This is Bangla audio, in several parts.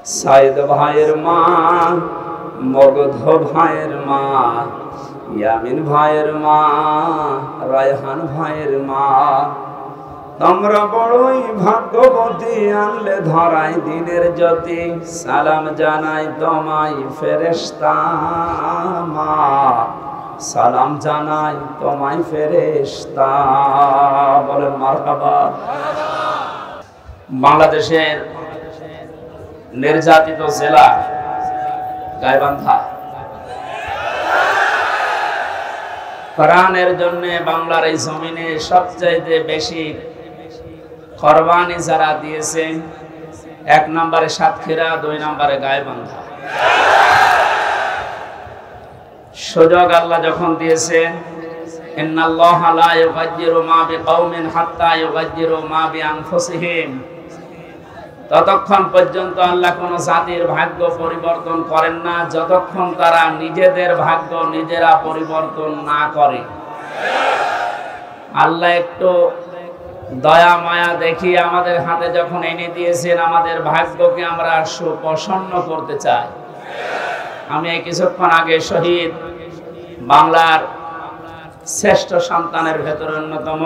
সাইদ ভাইয়ের মা, মগধ ভাইয়ের মা, ইয়ামিন ভাইয়ের মা, রায়হান ভাইয়ের মা, তোমরা বড়ই ভাগ্যবতী, আনলে ধরাই দিনের জ্যোতি। সালাম জানাই তোমায় ফেরেশতা মা, সালাম জানাই তোমায় ফেরেশতা। বলেন মারহাবা। বাংলাদেশের নির্যাতিত জেলা গাইবান্ধা। কোরআনের জন্য বাংলার এই জমিনে সবচাইতে বেশি কোরবানি যারা দিয়েছে, 1 নম্বরে সাতক্ষীরা, 2 নম্বরে গাইবান্ধা। সুযোগ আল্লাহ যখন দিয়েছেন, ইন্নাল্লাহা লা ইউগায়্যিরু মা বিকাওমিন হাত্তা ইউগায়্যিরু মা বিআনফুসিহিম, ততক্ষণ পর্যন্ত আল্লাহ কোন জাতির ভাগ্য পরিবর্তন করেন না যতক্ষণ তারা নিজেদের ভাগ্য নিজেরা পরিবর্তন না করে। আল্লাহ একটু দয়া মায়া দেখিয়ে আমাদের হাতে যখন এনে দিয়েছেন, আমাদের ভাগ্যকে আমরা সুপ্রসন্ন করতে চাই। আমি এই কিছুক্ষণ আগে শহীদ বাংলার শ্রেষ্ঠ সন্তানের ভেতরে অন্যতম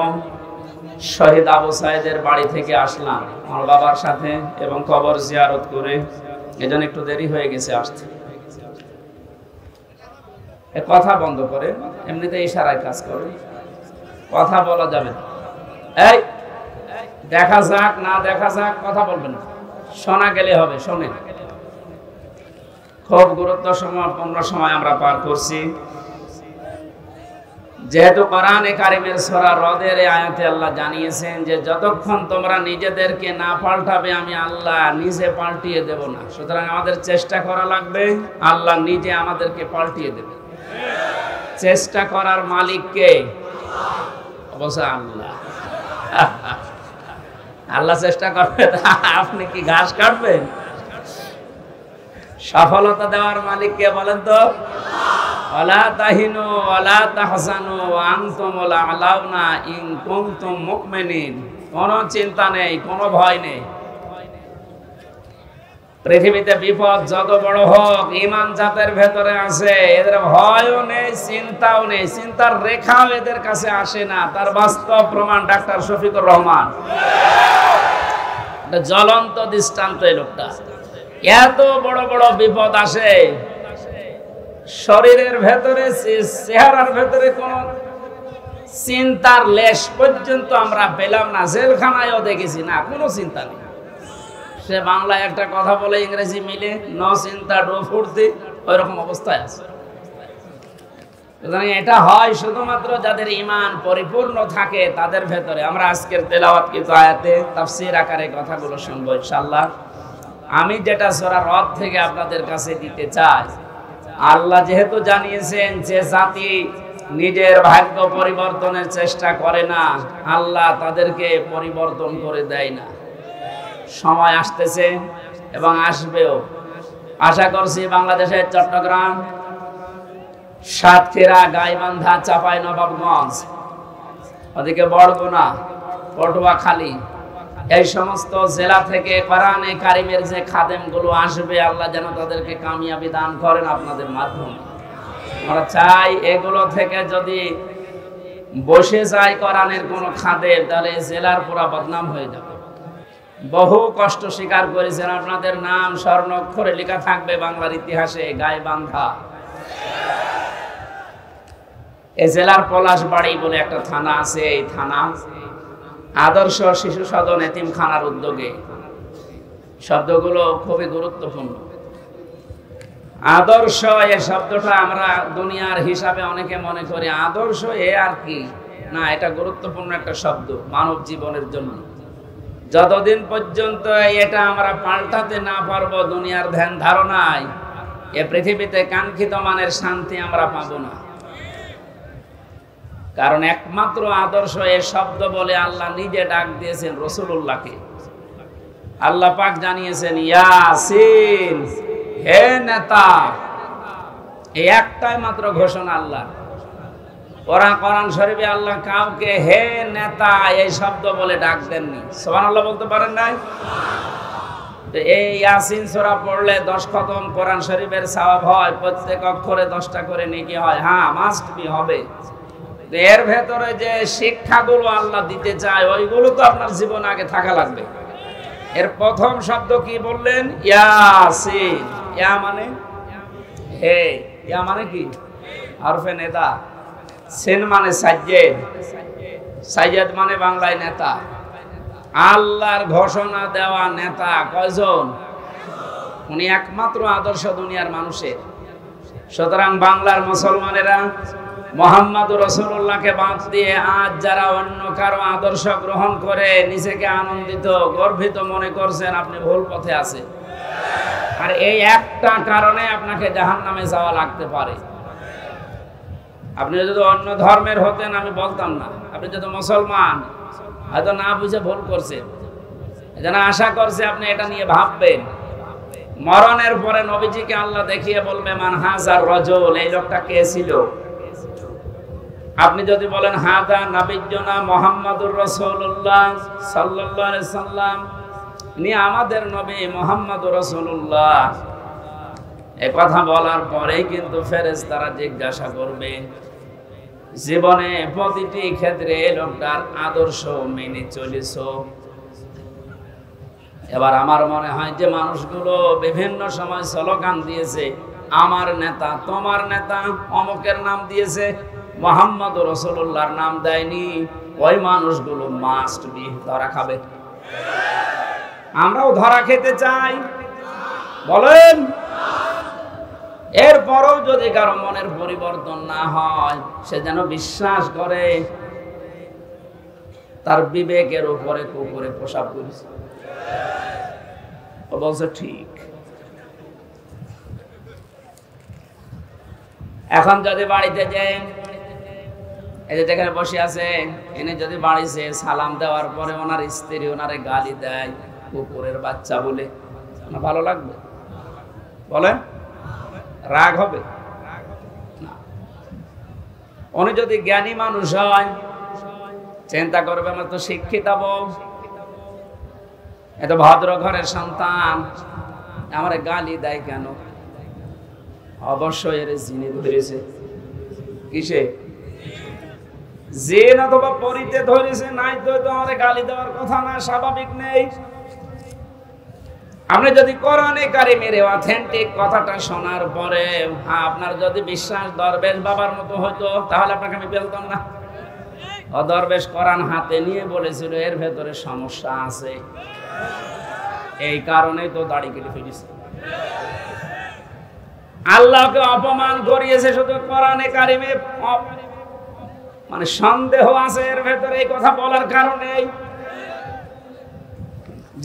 শহীদ আবু সাইদের বাড়ি থেকে আসলাম আমার বাবার সাথে, এবং কবর জিয়ারত করে, এজন্য একটু দেরি হয়ে গেছে আসতে। কথা বন্ধ করে, এমনিতে ইশারায় কাজ করে, কথা বলা যাবে না। এই দেখা যাক না দেখা যাক, কথা বলবেন না, শোনা গেলে হবে। শোনেন, খুব গুরুত্বপূর্ণ সময় আমরা পার করছি। যেহেতু কোরআনে কারিমের সূরা রদের আয়াতে আল্লাহ জানিয়েছেন যে যতক্ষণ তোমরা নিজেদেরকে না পাল্টাবে আমি আল্লাহ নিজে পাল্টিয়ে দেব না। সুতরাং আমাদের চেষ্টা করা লাগবে, আল্লাহ নিজে আমাদেরকে পাল্টিয়ে দেবে। চেষ্টা করার মালিক কে? অবশ্যই আল্লাহ। আল্লাহ চেষ্টা করবে, আপনি কি ঘাস কাটবেন? সফলতা দেওয়ার মালিক কে বলেন তো? ওয়ালা তাহিনু ওয়ালা তাহজানু ওয়া আনতুমুল আ'লাউনা ইন কুনতুম মুমিনিন। কোনো চিন্তা নেই, কোনো ভয় নেই। পৃথিবীতে বিপদ যত বড় হোক, ঈমান যাদের ভেতরে আছে এদের ভয়ও নেই, চিন্তাও নেই, চিন্তার রেখাও এদের কাছে আসে না। তার বাস্তব প্রমাণ ডাক্তার শফিকুর রহমান, এটা জ্বলন্ত দৃষ্টান্ত। এই লোকটা, এত বড় বড় বিপদ আসে, শরীরের ভেতরে, চেহারার ভেতরে কোন চিন্তার লেশ পর্যন্ত আমরা পেলাম না। জেলখানায়ও দেখেছি না, কোনো চিন্তা নেই। সে বাংলায় একটা কথা বলে, ইংরেজি মিলে নো চিন্তা ডো ফুর্তি, ওই রকম অবস্থায় আছে। এটা হয় শুধুমাত্র যাদের ঈমান পরিপূর্ণ থাকে তাদের ভেতরে। আমরা আজকের তেলাওয়াত কিন্তু আয়াতে তাফসীর আকারে কথাগুলো শুনবো ইনশাআল্লাহ। আমি যেটা সূরা রদ থেকে আপনাদের কাছে দিতে চাই, আল্লাহ যেহেতু জানিয়েছেন যে জাতি নিজের ভাগ্য পরিবর্তনের চেষ্টা করে না, আল্লাহ তাদেরকে পরিবর্তন করে দেয় না। সময় আসতেছে এবং আসবেও। আশা করছি বাংলাদেশের চট্টগ্রাম, সাতক্ষীরা, গাইবান্ধা, চাঁপাইনবাবগঞ্জ, ওদিকে বরগুনা, পটুয়াখালী, এই সমস্ত জেলা থেকে কোরআনে কারিমের যে খাদেমগুলো আসবে, আল্লাহ যেন তাদেরকে কামিয়াবি দান করেন আপনাদের মাধ্যমে। আমরা চাই এগুলো থেকে যদি বসে যায় কোরআনের কোনো খাদেম, তাহলে জেলার পুরা বদনাম হয়ে যাবে। বহু কষ্ট স্বীকার করেছেন, আপনাদের নাম স্বর্ণাক্ষরে লেখা থাকবে বাংলার ইতিহাসে। গাইবান্ধা এই জেলার পলাশবাড়ি বলে একটা থানা আছে, এই থানা আদর্শ শিশু সদন এতিমখানার উদ্যোগে। শব্দগুলো খুবই গুরুত্বপূর্ণ। আদর্শ এই শব্দটা আমরা দুনিয়ার হিসাবে অনেকে মনে করি আদর্শ এ আর কি না, এটা গুরুত্বপূর্ণ একটা শব্দ মানব জীবনের জন্য। যতদিন পর্যন্ত এটা আমরা পাল্টাতে না পারবো দুনিয়ার ধ্যান ধারণায়, এ পৃথিবীতে কাঙ্ক্ষিত মানের শান্তি আমরা পাবো না। কারণ একমাত্র আদর্শ এ শব্দ বলে আল্লাহ নিজে ডাক দিয়েছেন রাসূলুল্লাহকে। আল্লাহ পাক জানিয়েছেন, ইয়াসিন, হে নেতা। এই একটাই মাত্র ঘোষণা আল্লাহ। কোরআন শরীফে আল্লাহ কাউকে হে নেতা এই শব্দ বলে ডাক দেননি। সুবহানাল্লাহ বলতে পারেন নাই? তো এই ইয়াসিন সূরা পড়লে 10 খতম কোরআন শরীফের সওয়াব হয়, প্রত্যেক অক্ষরে 10টা করে নেকি হয়। হ্যাঁ, মাস্ট বি হবে। এর ভেতরে যে শিক্ষাগুলো আল্লাহ দিতে চায় ওইগুলো তো আপনার জীবন আগে থাকা লাগবে। এর প্রথম শব্দ কি বললেন? ইয়াসিন। ইয়া মানে হে, ইয়া মানে কি? হরফে নেদা। সিন মানে সাজ্জেদ, সাজ্জেদ মানে বাংলায় নেতা। আল্লাহর ঘোষণা দেওয়া নেতা কয়জন? উনি একমাত্র আদর্শ দুনিয়ার মানুষের। সুতরাং বাংলার মুসলমানেরা মুহাম্মদুর রাসূলুল্লাহকে বাদ দিয়ে আজ যারা অন্য কারো আদর্শ গ্রহণ করে নিজেকে আনন্দিত গর্বিত মনে করছেন, আপনি ভুল পথে আছেন। আর এই একটা কারণে আপনাকে জাহান্নামে যাওয়া লাগতে পারে। আপনি যদি অন্য ধর্মের হতেন আমি বলতাম না, আপনি যদি মুসলমান হয়তো না বুঝে ভুল করছেন। এজন্য আশা করছি আপনি এটা নিয়ে ভাববেন। মরণের পরে নবীজিকে আল্লাহ দেখিয়ে বলবে মান হাজার রাজুল, এই লোকটা কে ছিল? আপনি যদি বলেন হাদা নাবিয়্যুনা মুহাম্মাদুর রাসূলুল্লাহ সাল্লাল্লাহু আলাইহি সাল্লাম, ইনি আমাদের নবী মুহাম্মাদুর রাসূলুল্লাহ, এই কথা বলার পরেই কিন্তু ফেরেশতারা জিজ্ঞাসা করবে জীবনে প্রতিটি ক্ষেত্রে লোকটার আদর্শ মেনে চলেছো? এবার আমার মনে হয় যে মানুষগুলো বিভিন্ন সময় স্লোগান দিয়েছে, আমার নেতা, তোমার নেতা, অমুকের নাম দিয়েছে, মুহাম্মদুর রাসূলুল্লাহর নাম দেয়নি, ওই মানুষগুলো মাস্ট বি ধরা খাবে। আমরাও ধরা খেতে চাই? বলেন। এরপরও যদি কারো মনের পরিবর্তন না হয়, সে যেন বিশ্বাস করে তার বিবেকের উপরে কুকুরে প্রসাব করেছে। ও বলছে ঠিক। এখন যদি বাড়িতে যান, এই যে যেখানে বসে আছে এনে যদি বাড়িতে সালাম দেওয়ার পরে ওনার স্ত্রী ওনারে গালি দেয় কুকুরের বাচ্চা বলে, ভালো লাগবে? বলেন, রাগ হবে না? উনি যদি জ্ঞানী মানুষ হয় চিন্তা করবে আমার তো শিক্ষিত বউ, এত ভদ্র ঘরের সন্তান, আমার গালি দেয় কেন? অবশ্যই এর জিনে ধরেছে। কিসে? জিন অথবা পরিতে ধরেছে, নাই তো আমার গালি দেওয়ার কথা না, স্বাভাবিক নেই। আপনি যদি কোরআনে কারিমের অথেন্টিক কথাটা শোনার পরে আপনার যদি বিশ্বাস দরবেশ বাবার মতো হতো, তাহলে আপনাকে আমি বলতাম না। দরবেশ কোরআন হাতে নিয়ে বলেছিল এর ভেতরে সমস্যা আছে, এই কারণেই তো দাড়ি কেটে ফেলেছে। আল্লাহকে অপমান করিয়েছে শুধু কোরআনে কারিমে, মানে সন্দেহ আছে এর ভেতরে এই কথা বলার কারণেই।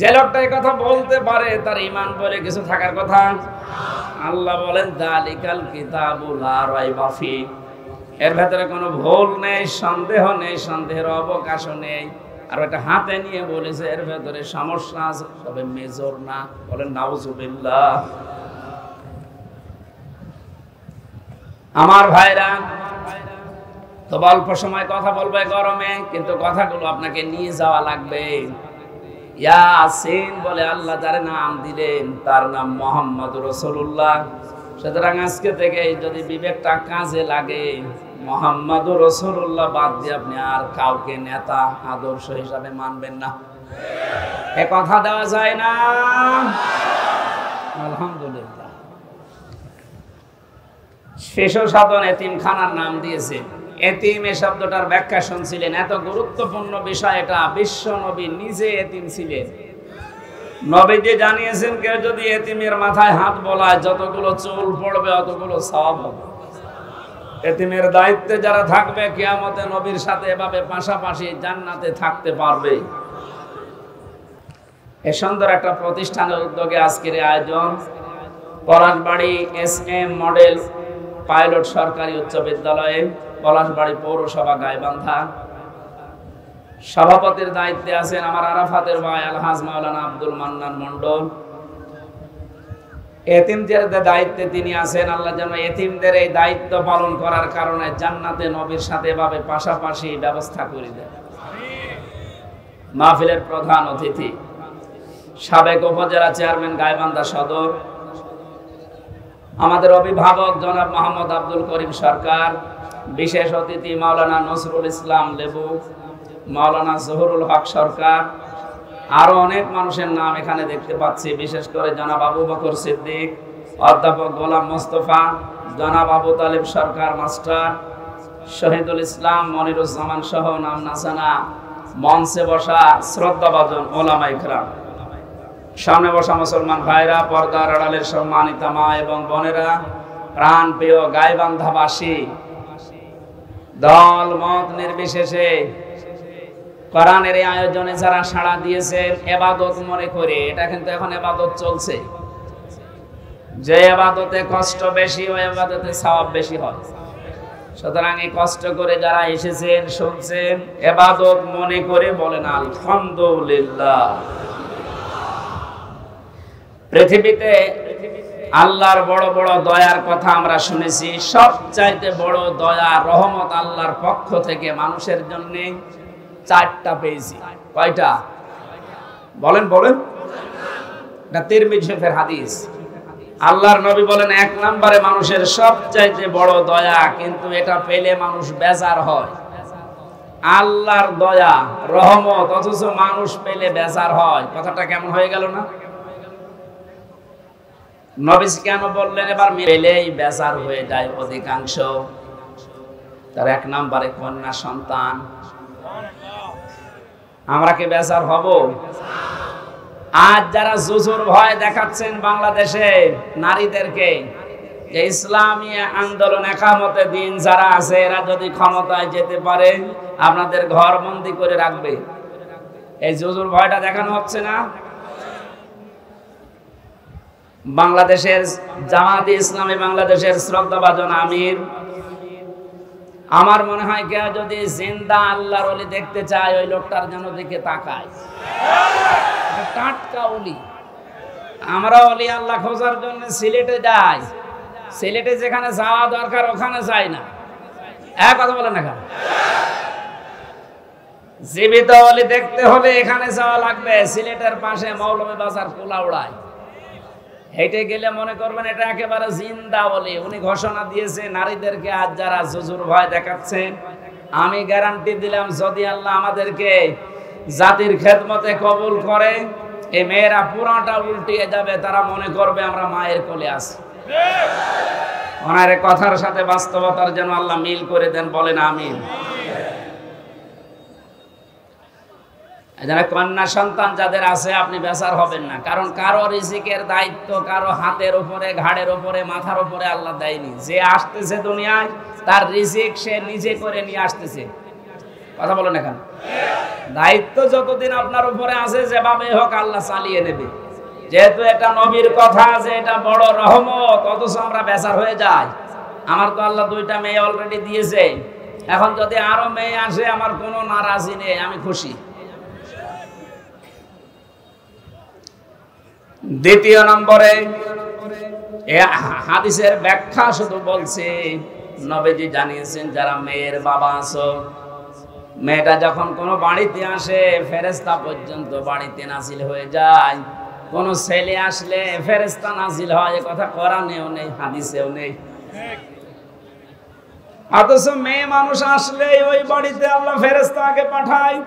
যে লোকটা এই কথা বলতে পারে তার ঈমান বলে কিছু থাকার কথা। আল্লাহ বলেন যালিকাল কিতাবু লা রাইবা ফি, এর ভেতরে কোনো ভুল নেই, সন্দেহ নেই, সন্দেহের অবকাশও নেই। আর ওটা হাতে নিয়ে বলেছে এর ভেতরে সমস্যা আছে, তবে মেজর না। বলেন নাউজুবিল্লাহ। আমার ভাইরা, তো অল্প সময় কথা বলবে গরমে, কিন্তু কথাগুলো আপনাকে নিয়ে যাওয়া লাগবে। ইয়াসিন বলে আল্লাহ যার নাম দিলেন তার নাম মুহাম্মদুর রাসূলুল্লাহ। সুতরাং আজকে থেকে যদি বিবেকটা কাজে লাগে, মুহাম্মদুর রাসূলুল্লাহ বাদ দিয়ে আপনি আর কাউকে নেতা আদর্শ হিসাবে মানবেন না। এ কথা দেওয়া যায় না? আলহামদুলিল্লাহ। শিশু সাধন এতিমখানার নাম দিয়েছে। এতিম এ শব্দটার ব্যাখ্যা শুনছিলেন, এত গুরুত্বপূর্ণ বিষয় এটা। বিশ্ব নবী নিজে এতিম ছিলেন। নবীজি জানিয়েছেন কেউ যদি এতিমের মাথায় হাত বোলায় যতগুলো চুল পড়বে অতগুলো সওয়াব হবে। এতিমের দায়িত্বে যারা থাকবে কিয়ামতে নবীর সাথে এভাবে পাশাপাশি জান্নাতে থাকতে পারবে। এ সুন্দর একটা প্রতিষ্ঠানের উদ্যোগে আজকের আয়োজন। পলাশবাড়ি SM মডেল পাইলট সরকারি উচ্চ বিদ্যালয়ে, পলাশবাড়ি পৌরসভা গাইবান্ধা। সভাপতির দায়িত্বে আছেন আমার আরাফাতের ভাই আলহাজ মাওলানা আব্দুল মান্নান মন্ডল। এতিমদের দায়িত্বে তিনি আছেন। আল্লাহ যেন এতিমদের এই দায়িত্ব পালন করার কারণে জান্নাতে নবীর সাথে এভাবে পাশাপাশি ব্যবস্থা করে দেন। মাহফিলের প্রধান অতিথি সাবেক উপজেলা চেয়ারম্যান গাইবান্ধা সদর, আমাদের অভিভাবক জনাব মোহাম্মদ আব্দুল করিম সরকার, বিশেষ অতিথি মাওলানা নজরুল ইসলাম লেবু, মাওলানা জহুরুল হক সরকার, আরো অনেক মানুষের নাম এখানে দেখতে পাচ্ছি। বিশেষ করে জনাব আবু বকর সিদ্দিক, অধ্যাপক গোলাম মোস্তফা, জনাব আবু তালেব সরকার মাস্টার, শহীদুল ইসলাম মনিরুজ্জামান সহ নাম নাসানা মঞ্চে বসা শ্রদ্ধাভাজন ওলামা ইকরাম, সামনে বসা মুসলমান ভাইরা, পর্দার আড়ালের সম্মানিতা মা এবং বোনেরা, প্রাণ প্রিয় গাইবান্ধাবাসী, দল মত নির্বিশেষে কোরআনের এই আয়োজনে যারা সাড়া দিয়েছেন ইবাদত মনে করে, এটা কিন্তু এখন ইবাদত চলছে। যে ইবাদতে কষ্ট বেশি ওই ইবাদতে সওয়াব বেশি হয়। সুতরাং এই কষ্ট করে যারা এসেছেন শুনছেন ইবাদত মনে করে বলেন আলহামদুলিল্লাহ। পৃথিবীতে আল্লাহর বড় বড় দয়ার কথা আমরা শুনেছি। সবচাইতে বড় দয়া রহমত আল্লাহর পক্ষ থেকে মানুষের জন্য চারটা পেয়েছি। কয়টা বলেন বলেন? এটা তিরমিজি শরীফের হাদিস। আল্লাহর নবী বলেন এক নম্বরে মানুষের সবচাইতে বড় দয়া, কিন্তু এটা পেলে মানুষ বেজার হয়। আল্লাহর দয়া রহমত, অথচ মানুষ পেলে বেজার হয়। কথাটা কেমন হয়ে গেল না? নবী কেন বললেন এবার পেলেই বেজার হয়ে যায় অধিকাংশ? তার এক নম্বরে কন্যা সন্তান। আমরা কি বেজার হব? আজ যারা জুজুর ভয় দেখাচ্ছেন বাংলাদেশে নারীদেরকে, যে ইসলামী আন্দোলন একামতে দিন যারা আছে এরা যদি ক্ষমতায় যেতে পারে আপনাদের ঘর বন্দি করে রাখবে, এই জুজুর ভয়টা দেখানো হচ্ছে না? বাংলাদেশের জামাতে ইসলামী বাংলাদেশের শ্রদ্ধাভাজন আমির, আমার মনে হয় কেউ যদি জিন্দা আল্লাহর ওলি দেখতে চায় ওই লোকটার যেন দিকে তাকায়। টাটকা ওলি। আমরা ওলি আল্লাহ খোঁজার জন্য সিলেটে যাই, সিলেটে যেখানে যাওয়া দরকার ওখানে যাই না। এক কথা বলেন না, জীবিত ওলি দেখতে হলে এখানে যাওয়া লাগবে। সিলেটের পাশে মৌলভী বাজার পোলাউড়ায় হেঁটে গেলে মনে করবেন এটা একেবারে জিন্দা ওলি। উনি ঘোষণা দিয়েছে নারীদেরকে আজ যারা জুজুর ভয় দেখাচ্ছেন, আমি গ্যারান্টি দিলাম যদি আল্লাহ আমাদেরকে জাতির খেদমতে কবুল করে এই মেয়েরা পুরাটা উল্টিয়ে যাবে। তারা মনে করবে আমরা মায়ের কোলে আছি। ওনার কথার সাথে বাস্তবতার যেন আল্লাহ মিল করে দেন, বলেন আমিন। কন্যা সন্তান যাদের আছে আপনি বেজার হবেন না, কারণ কারো রিজিকের দায়িত্ব কারো হাতের উপরে, ঘাড়ের উপরে, মাথার উপরে আল্লাহ দেয়নি। যে আসতেছে দুনিয়ায় তার রিজিক সে নিজে করে নিয়ে আসতেছে। কথা বলেন এখন, দায়িত্ব যতদিন আপনার উপরে আছে যেভাবে হোক আল্লাহ চালিয়ে নেবে। যেহেতু এটা নবীর কথা যে এটা বড় রহমত, অথচ আমরা বেজার হয়ে যাই। আমার তো আল্লাহ দুইটা মেয়ে অলরেডি দিয়েছে, এখন যদি আরো মেয়ে আসে আমার কোনো নারাজি নেই, আমি খুশি। দ্বিতীয় নম্বরে হাদিসের ব্যাখ্যা শুধু বলছে, নবীজি জানিয়েছেন যারা মেয়ের বাবা আছো, মেয়েটা যখন কোনো বাড়িতে আসে ফেরেশতা পর্যন্ত বাড়িতে নাজিল হয়ে যায়। কোন ছেলে আসলে ফেরেশতা নাজিল হয়, এ কথা কোরআনেও নেই, হাদিসেও নেই। অথচ মেয়ে মানুষ আসলে ওই বাড়িতে আল্লাহ ফেরেশতা আগে পাঠায়।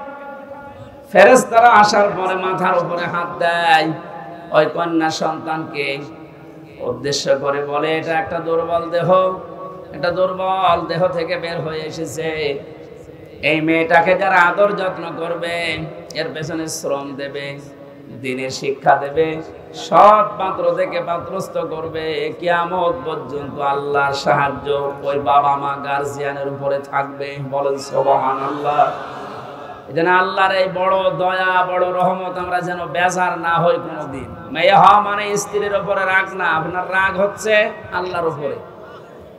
ফেরেশতারা আসার পরে মাথার উপরে হাত দেয়, ওই কন্যা সন্তানকে উদ্দেশ্য করে বলে এটা একটা দুর্বল দেহ, এটা দুর্বল দেহ থেকে বের হয়ে এসেছে। এই মেয়েটাকে যারা আদর যত্ন করবে, এর পেছনে শ্রম দেবে, দিনের শিক্ষা দেবে, সৎ পাত্র থেকে পাত্রস্থ করবে, কিয়ামত পর্যন্ত আল্লাহর সাহায্য ওই বাবা মা গার্জিয়ানের উপরে থাকবে। বলেন সুবহানাল্লাহ। এজন্য আল্লাহর এই বড় দয়া, বড় রহমত আমরা যেন বেজার না হই কোনোদিন। মেয়ে হওয়া মানে স্ত্রীর উপরে রাগ না, আপনার রাগ হচ্ছে আল্লাহর উপরে,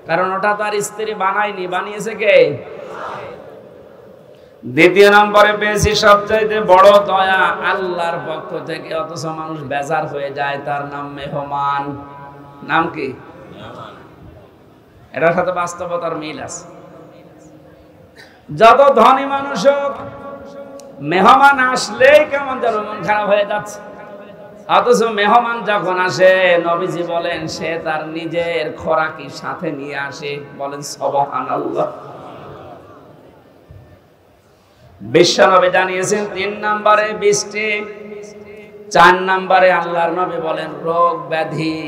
কারণ ওটা তো আর স্ত্রী বানায়নি, বানিয়েছে কে? দ্বিতীয় নম্বরে পেয়েছি সবচাইতে বড় দয়া আল্লাহর পক্ষ থেকে, অথচ মানুষ বেজার হয়ে যায়। তার নাম মেহমান। নাম কি? এটার সাথে বাস্তবতার মিল আছে। যত ধনী মানুষ হোক, মেহমান আসলেই কেমন যেন মন খারাপ হয়ে যাচ্ছে। অথচ মেহমান যখন আসে নবীজি বলেন সে তার নিজের খোরাকি সাথে নিয়ে আসে। বলেন সুবহানাল্লাহ। বিশ্ব নবী জানিয়েছেন 3 নম্বরে বৃষ্টি, 4 নম্বরে আল্লাহর নবী বলেন রোগ ব্যাধি।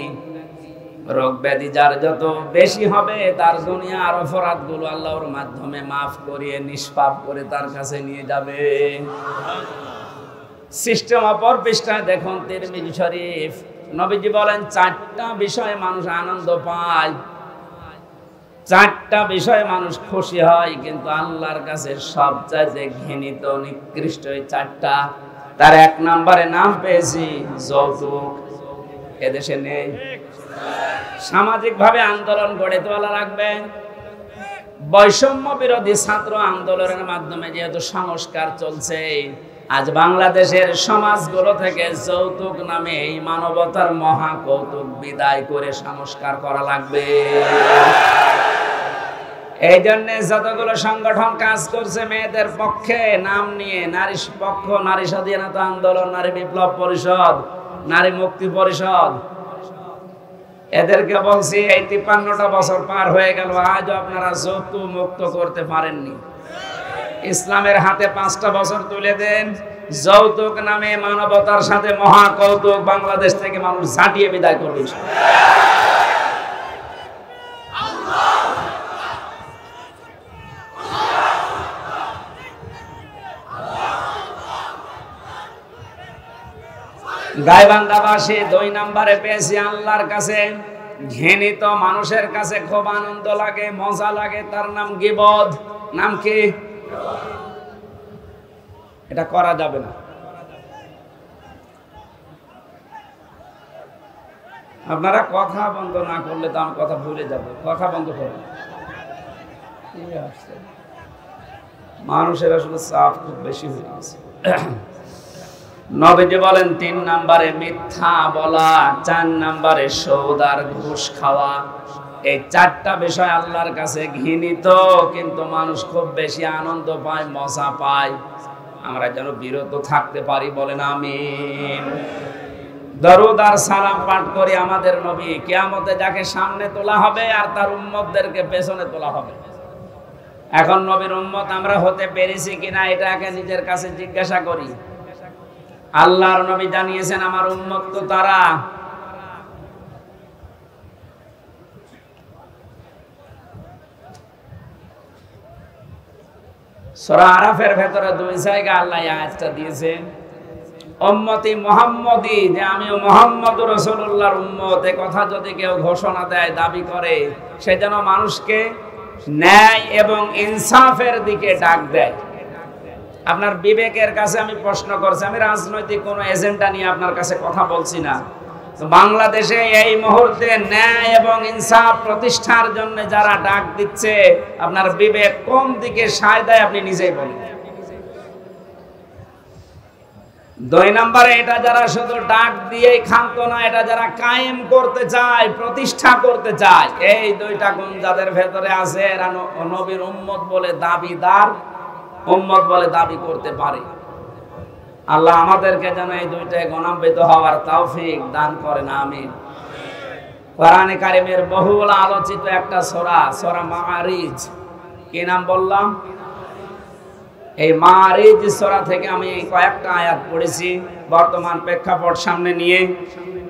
রোগ ব্যাধি যার যত বেশি হবে তার দুনিয়ার অপরাধগুলো আল্লাহর মাধ্যমে মাফ করিয়ে নিষ্পাপ করে তার কাছে নিয়ে যাবে। সিস্টেম অপর পৃষ্ঠায় দেখুন তিরমিজি শরীফ, নবীজি বলেন 4টা বিষয়ে মানুষ আনন্দ পায়, 4টা বিষয়ে মানুষ খুশি হয়, কিন্তু আল্লাহর কাছে সবচাইতে ঘৃণিত নিকৃষ্ট এই 4টা। তার 1 নম্বরে নাম পেয়েছি যৌতুক। এদেশে নেই। সামাজিকভাবে আন্দোলন গড়ে তোলা লাগবে। বৈষম্য বিরোধী ছাত্র আন্দোলনের মাধ্যমে যেহেতু সংস্কার চলছে, আজ বাংলাদেশের সমাজগুলো থেকে যৌতুক নামে এই মানবতার মহা কৌতুক বিদায় করে সংস্কার করা লাগবে। এই জন্য যতগুলো সংগঠন কাজ করছে মেয়েদের পক্ষে নাম নিয়ে, নারী পক্ষ, নারী স্বাধীনতা আন্দোলন, নারী বিপ্লব পরিষদ, নারী মুক্তি পরিষদ, এদেরকে বলছি এই 53টা বছর পার হয়ে গেল, আজও আপনারা যৌতুক মুক্ত করতে পারেননি। ইসলামের হাতে 5টা বছর তুলে দেন, যৌতুক নামে মানবতার সাথে মহা কৌতুক বাংলাদেশ থেকে মানুষ ঝাঁটিয়ে বিদায় করবে। গাইবান্ধাবাসী 2 নম্বরে পেয়েছি আল্লাহর কাছে ঘৃণিত মানুষের কাছে খুব আনন্দ লাগে, মজা লাগে, তার নাম গীবত। নাম কি? এটা করা যাবে না। আপনারা কথা বন্ধ না করলে তো আমি কথা ভুলে যাব। কথা বন্ধ করুন। মানুষের আসলে চাপ খুব বেশি হয়ে গেছে। নবীজি বলেন 3 নম্বরে মিথ্যা বলা, 4 নম্বরে সুদ আর ঘুষ খাওয়া। এই 4টা বিষয় আল্লাহর কাছে ঘৃণিত, কিন্তু মানুষ খুব বেশি আনন্দ পায়, মজা পায়। আমরা যেন বিরত থাকতে পারি, বলেন আমিন। দরুদ আর সালাম পাঠ করি আমাদের নবী। কিয়ামতে যাকে সামনে তোলা হবে আর তার উম্মতদেরকে পেছনে তোলা হবে। এখন নবীর উম্মত আমরা হতে পেরেছি কিনা এটাকে নিজের কাছে জিজ্ঞাসা করি। আল্লাহর নবী জানিয়েছেন আমার উম্মত তো তারা। সূরা আরাফের ভেতরে 2 জায়গায় আল্লাহ এই আয়াতটা দিয়েছেন, উম্মতি মুহাম্মদী, যে আমি মুহাম্মদুর রাসূলুল্লাহর উম্মত। এই কথা যদি কেউ ঘোষণা দেয়, দাবি করে, সে যেন মানুষকে ন্যায় এবং ইনসাফের দিকে ডাক দেয়। আপনার বিবেকের কাছে আমি প্রশ্ন করছি, আমি রাজনৈতিক কোনো এজেন্ডা নিয়ে আপনার কাছে কথা বলছি না। তো বাংলাদেশে এই মুহূর্তে ন্যায় এবং ইনসাফ প্রতিষ্ঠার জন্য যারা ডাক দিচ্ছে, আপনার বিবেক কোন দিকে সায় দেয় আপনি নিজেই বলেন। 2 নম্বরে এটা যারা শুধু ডাক দিয়েই ক্ষান্ত না, এটা যারা কায়েম করতে চায়, প্রতিষ্ঠা করতে চায়, এই 2টা গুণ যাদের ভেতরে আছে এরা নবীর উম্মত বলে দাবিদার, উম্মত বলে দাবি করতে পারে। আল্লাহ আমাদেরকে যেন এই 2টায় গুণান্বিত হওয়ার তৌফিক দান করেন, আমিন। কোরআনে কারিমের বহুল আলোচিত একটা সূরা, সূরা মাআরিজ। কি নাম বললাম? এই মাআরিজ সূরা থেকে আমি কয়েকটা আয়াত পড়েছি বর্তমান প্রেক্ষাপট সামনে নিয়ে।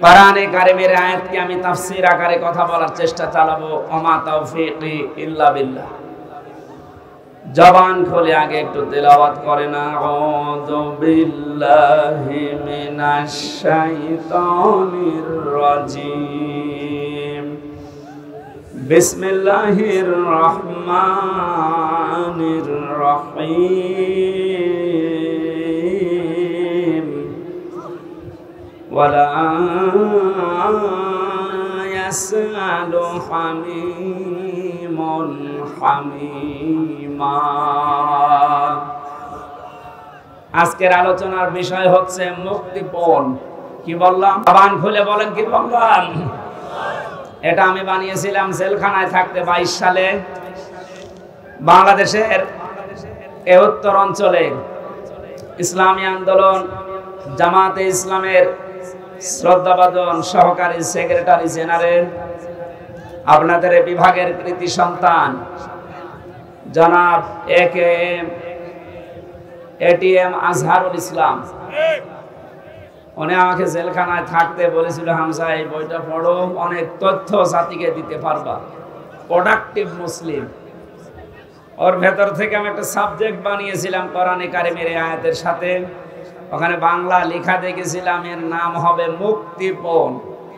কোরআনে কারিমের আয়াতকে আমি তাফসীর আকারে কথা বলার চেষ্টা চালাবো। ওমা তাওফীকি ইল্লা বিল্লাহ। জবান খুলে আগে একটু তেলাওয়াত করেন, আউযু বিল্লাহি মিনাশ শাইতানির রাজিম, বিসমিল্লাহির রহমানির রহিম, ওয়ালা ইয়াসআলু হামিমুন হামিমা। আজকের আলোচনার বিষয় হচ্ছে মুক্তিপণ। কি বললাম? জবান খুলে বলেন, কি বললাম? এটা আমি বানিয়েছিলাম জেলখানায় থাকতে 22 সালে। বাংলাদেশের এই উত্তর অঞ্চলে ইসলামী আন্দোলন, জামাতে ইসলামের শ্রদ্ধাভাজন সহকারী সেক্রেটারি জেনারেল, আপনাদের বিভাগের কৃতি সন্তান জনাব এটিএম আজহারুল ইসলাম, উনি আমাকে জেলখানায় থাকতে বলেছিল, হামজা এই বইটা পড়ো, অনেক তথ্য জাতিকে দিতে পারবা, প্রোডাক্টিভ মুসলিম। ওর ভেতর থেকে আমি একটা সাবজেক্ট বানিয়েছিলাম কোরআনে কারিমের আয়াতের সাথে, ওখানে বাংলা লেখা দেখেছিলাম, এর নাম হবে মুক্তিপণ।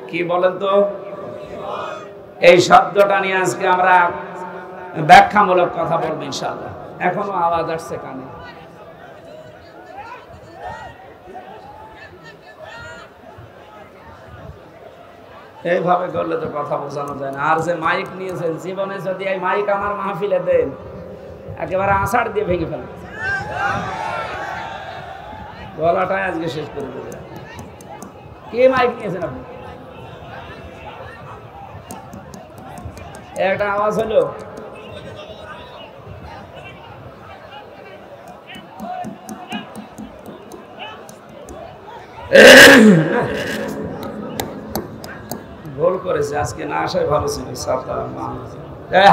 কি বলেন তো? এই শব্দটা নিয়ে আজকে আমরা ব্যাখ্যামূলক কথা বলবো ইনশাআল্লাহ। এখনো আওয়াজ আসছে কানে? এইভাবে করলে তো কথা বোঝানো যায় না। আর যে মাইক নিয়েছেন, জীবনে যদি এই মাইক আমার মাহফিলে দেন, একেবারে আষাঢ় দিয়ে ভেঙে ফেলেন, গলাটাই আজকে শেষ করে দেবে। কে মাইক নিয়েছেন আপনি? একটা আওয়াজ হলো, ভুল করেছে, আজকে না আসাই ভালো ছিল।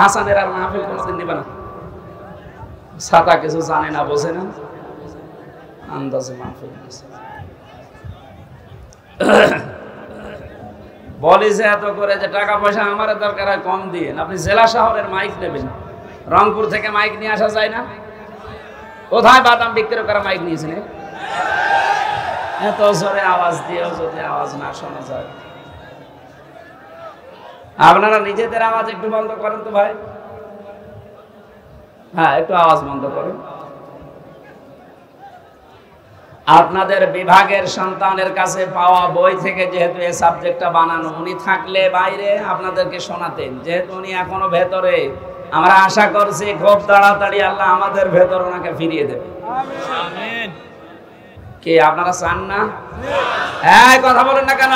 হাসানের আর মাহফিল কোনোদিন নিবে না, ছাতা কিছু জানে না, বোঝে না, আন্দাজে মাহফিল বলি যে এত করে যে টাকা পয়সা আমার দরকার হয় কম দিয়ে, আপনি জেলা শহরের মাইক নেবেন, রংপুর থেকে মাইক নিয়ে আসা যায় না? কোথায় বাদাম বিক্রি করা মাইক নিয়েছেন? এত জোরে আওয়াজ দিয়েও যদি আওয়াজ না শোনা যায়। আপনারা নিজেদের আওয়াজ একটু বন্ধ করেন তো ভাই। হ্যাঁ, একটু আওয়াজ বন্ধ করেন। আপনাদের বিভাগের সন্তানের কাছে পাওয়া বই থেকে যেহেতু এই সাবজেক্টটা বানানো, উনি থাকলে বাইরে আপনাদেরকে শোনাতেন, যেহেতু উনি এখনো ভেতরে, আমরা আশা করছি খুব তাড়াতাড়ি আল্লাহ আমাদের ভেতর ওনাকে ফিরিয়ে দেবে। আমিন। কি আপনারা চান না? হ্যাঁ, কথা বলেন না কেন?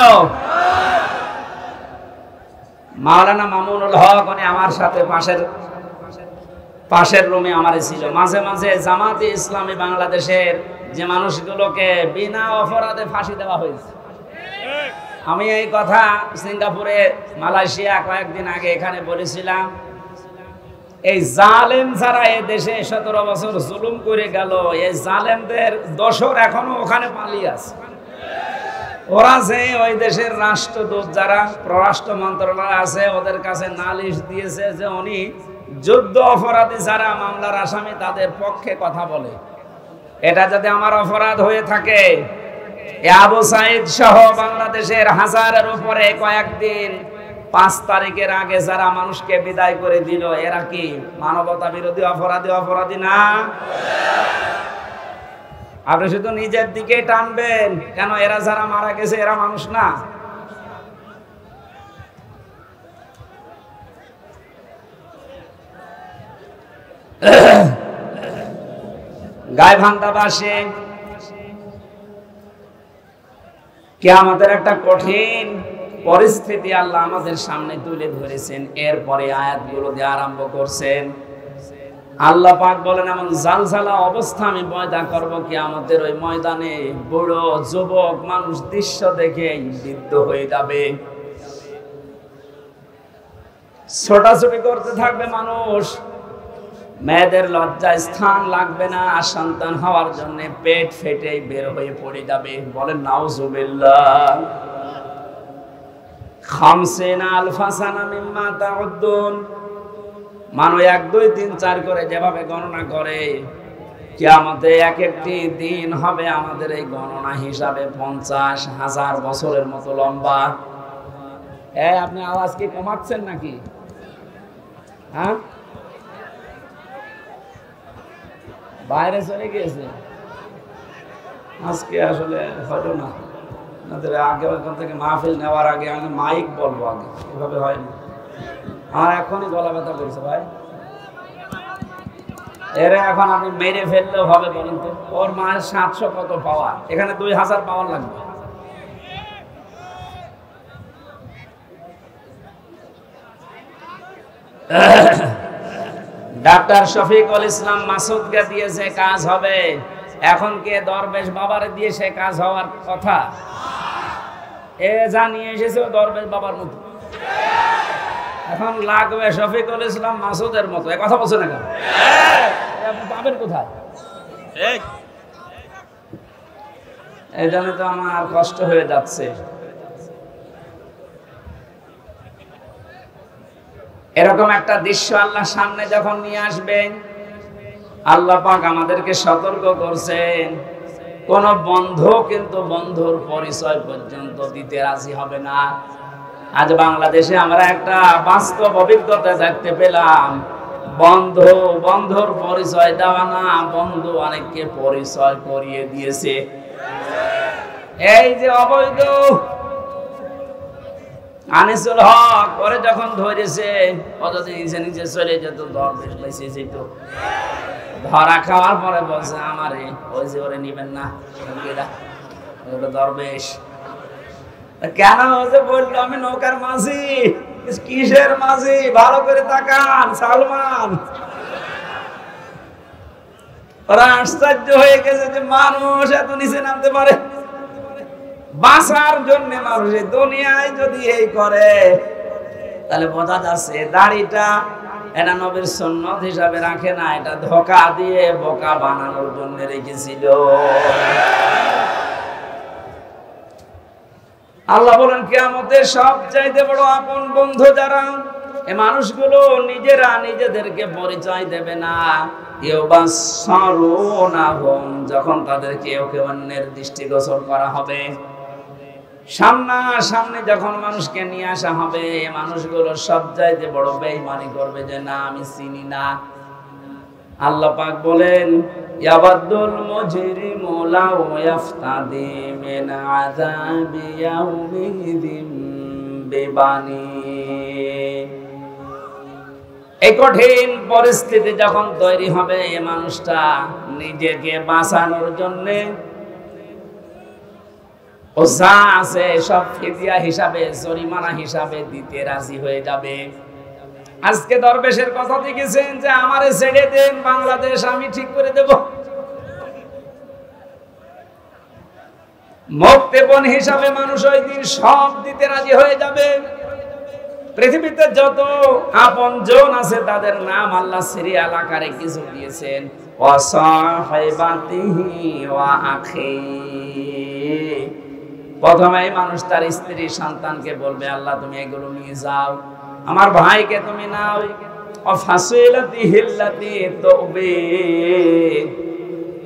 মাওলানা মামুনুল হক উনি আমার সাথে পাশের রুমে আমারে ছিল। মাঝে মাঝে জামাতে ইসলামী বাংলাদেশের যে মানুষগুলোকে বিনা অপরাধে ফাঁসি দেওয়া হয়েছে, আমি এই কথা সিঙ্গাপুরে, মালয়েশিয়া কয়েকদিন আগে এখানে বলেছিলাম। এই জালেম যারা এই দেশে 17 বছর জুলুম করে গেল, এই জালেমদের দোসর এখনো ওখানে পালিয়ে আছে। ওরা যে ওই দেশের রাষ্ট্রদূত যারা পররাষ্ট্র মন্ত্রণালয় আছে, ওদের কাছে নালিশ দিয়েছে যে উনি যুদ্ধ অপরাধী যারা মামলার আসামি তাদের পক্ষে কথা বলে। এটা যদি আমার অপরাধ হয়ে থাকে, আবু সাইদ সহ বাংলাদেশের হাজারের উপরে কয়েকদিন 5 তারিখের আগে যারা মানুষকে বিদায় করে দিল, এরা কি মানবতা বিরোধী অপরাধী না? আপনি শুধু নিজের দিকে টানবেন কেন? এরা যারা মারা গেছে এরা মানুষ না? গাইবান্ধাবাসী কিয়ামতের একটা কঠিন পরিস্থিতি আল্লাহ আমাদের সামনে তুলে ধরেছেন। এরপরে আয়াতগুলো দিয়ে আরম্ভ করছেন। আল্লাহ পাক বলেন, এমন জালজালা অবস্থা আমি পয়দা করব কিয়ামতের ওই ময়দানে, বুড়ো যুবক মানুষ দৃশ্য দেখে বিদ্ধ হয়ে যাবে, ছোটাছুটি করতে থাকবে মানুষ, মেয়েদের লজ্জায় স্থান লাগবে না, সন্তান হওয়ার জন্য পেট ফেটে বের হয়ে পড়ে যাবে। বলেন নাউজুবিল্লাহ। 50,000 সানা মিম্মা তাউদ্দুন, মানুষ 1 2 3 4 করে যেভাবে গণনা করে, কিয়ামতে এক একটি দিন হবে আমাদের এই গণনা হিসাবে 50,000 বছরের মতো লম্বা। আপনি আওয়াজ কি কমাচ্ছেন নাকি? হ্যাঁ, বাইরে চলে গিয়েছে আজকে, আসলে হলো না। আপনাদের আগে ওখান থেকে মাহফিল নেওয়ার আগে আমি মাইক বলবো, আগে এভাবে হয় না। আমার এখনই গলা ব্যথা করছে ভাই। এরা এখন আপনি মেরে ফেললেও হবে? বলেন তো, ওর মায়ের 700 কত পাওয়ার, এখানে 2000 পাওয়ার লাগবে। ডাক্তার শফিকুল ইসলাম মাসুদকে দিয়ে যে কাজ হবে, এখন কে দরবেশ বাবারে দিয়ে সে কাজ হওয়ার কথা? এ জানিয়ে এসেছে দরবেশ বাবার মতো, এখন লাগবে শফিকুল ইসলাম মাসুদের মতো। এ কথা বলছে না কেন? আপনি পাবেন কোথায়? এই জন্য তো আমার কষ্ট হয়ে যাচ্ছে। এরকম একটা দৃশ্য আল্লাহ সামনে যখন নিয়ে আসবেন, আল্লাহ পাক আমাদেরকে সতর্ক করছেন, কোন বন্ধু কিন্তু বন্ধুর পরিচয় পর্যন্ত দিতে রাজি হবে না। আজ বাংলাদেশে আমরা একটা বাস্তব অভিজ্ঞতা দেখতে পেলাম, বন্ধুর পরিচয় দেওয়া না, বন্ধু অনেককে পরিচয় করিয়ে দিয়েছে। এই যে অবৈধ আনিসুল হক পরে যখন ধরেছে, কতদিন নিচে চলে যেত, দরবেশ বেঁচে যেত। ধরা খাওয়ার পরে বলছে আমারে ওই যে ওরে নিবেন না, দরবেশ কেন? বললো আমি নৌকার মাঝি। কিসের মাঝি? ভালো করে তাকান সালমান। ওরা আশ্চর্য হয়ে গেছে যে মানুষ এত নিচে নামতে পারে। বাঁচার জন্য মানুষ দুনিয়ায় যদি এই করে, তাহলে বোঝা যাচ্ছে দাড়িটা এটা নবীর সুন্নত হিসাবে রাখে না, এটা ধোঁকা দিয়ে বোকা বানানোর জন্য রেখেছিল। আল্লাহ বলেন কিয়ামতের সবচাইতে বড় আপন বন্ধু যারা, এই মানুষগুলো নিজেরা নিজেদেরকে পরিচয় দেবে না। যখন তাদেরকে অন্যের দৃষ্টিগোচর করা হবে, সামনাসামনি যখন মানুষকে নিয়ে আসা হবে, মানুষগুলো সবচাইতে বড় বেঈমানি করবে যে না আমি চিনি না। আল্লাহ পাক বলেন ইয়াবাদুল মুজরিমু লাউ ইয়াফতাদি মিন আযাবি ইয়াউমিদিন বিবানি। এই কঠিন পরিস্থিতি যখন তৈরি হবে, এই মানুষটা নিজেকে বাঁচানোর জন্য ও যা আছে সব ফিদিয়া হিসাবে, জরিমানা হিসাবে দিতে রাজি হয়ে যাবে। আজকে দরবেশের কথা দেখেছেন যে আমারে ছেড়ে দেন, বাংলাদেশ আমি ঠিক করে দেব। মুক্তিপণ হিসাবে মানুষ ওই দিন সব দিতে রাজি হয়ে যাবে। পৃথিবীতে যত আপন জন আছে তাদের নাম আল্লাহ সিরিয়াল আকারে কিছু দিয়েছেন। প্রথমে মানুষ তার স্ত্রী সন্তানকে বলবে আল্লাহ তুমি এগুলো নিয়ে যাও, আমার ভাইকে তুমি নাও।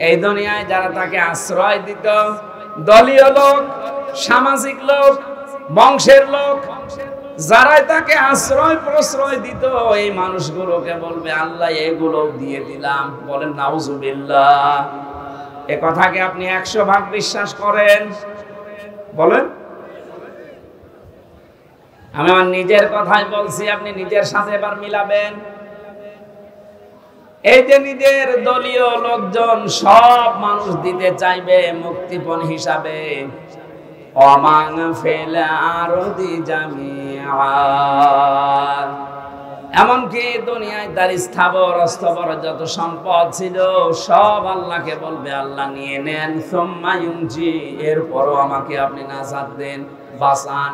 এই দুনিয়ায় যারা তাকে আশ্রয় দিত, দলীয় লোক, সামাজিক লোক, বংশের লোক, যারাই তাকে আশ্রয় প্রশ্রয় দিত, এই মানুষগুলোকে বলবে আল্লাহ এগুলো দিয়ে দিলাম। বলেন নাউজুবিল্লাহ। এ কথাকে আপনি 100 ভাগ বিশ্বাস করেন? বলেন। আমি আমার নিজের কথাই বলছি, আপনি নিজের সাথে এবার মিলাবেন। এই যে নিজের দলীয় লোকজন সব মানুষ দিতে চাইবে মুক্তিপণ হিসাবে। এমনকি দুনিয়ায় তার স্থাবর অস্থাবর যত সম্পদ ছিল সব আল্লাহকে বলবে আল্লাহ নিয়ে নেন। এরপরও আমাকে আপনি নাজাত দেন, বাঁচান।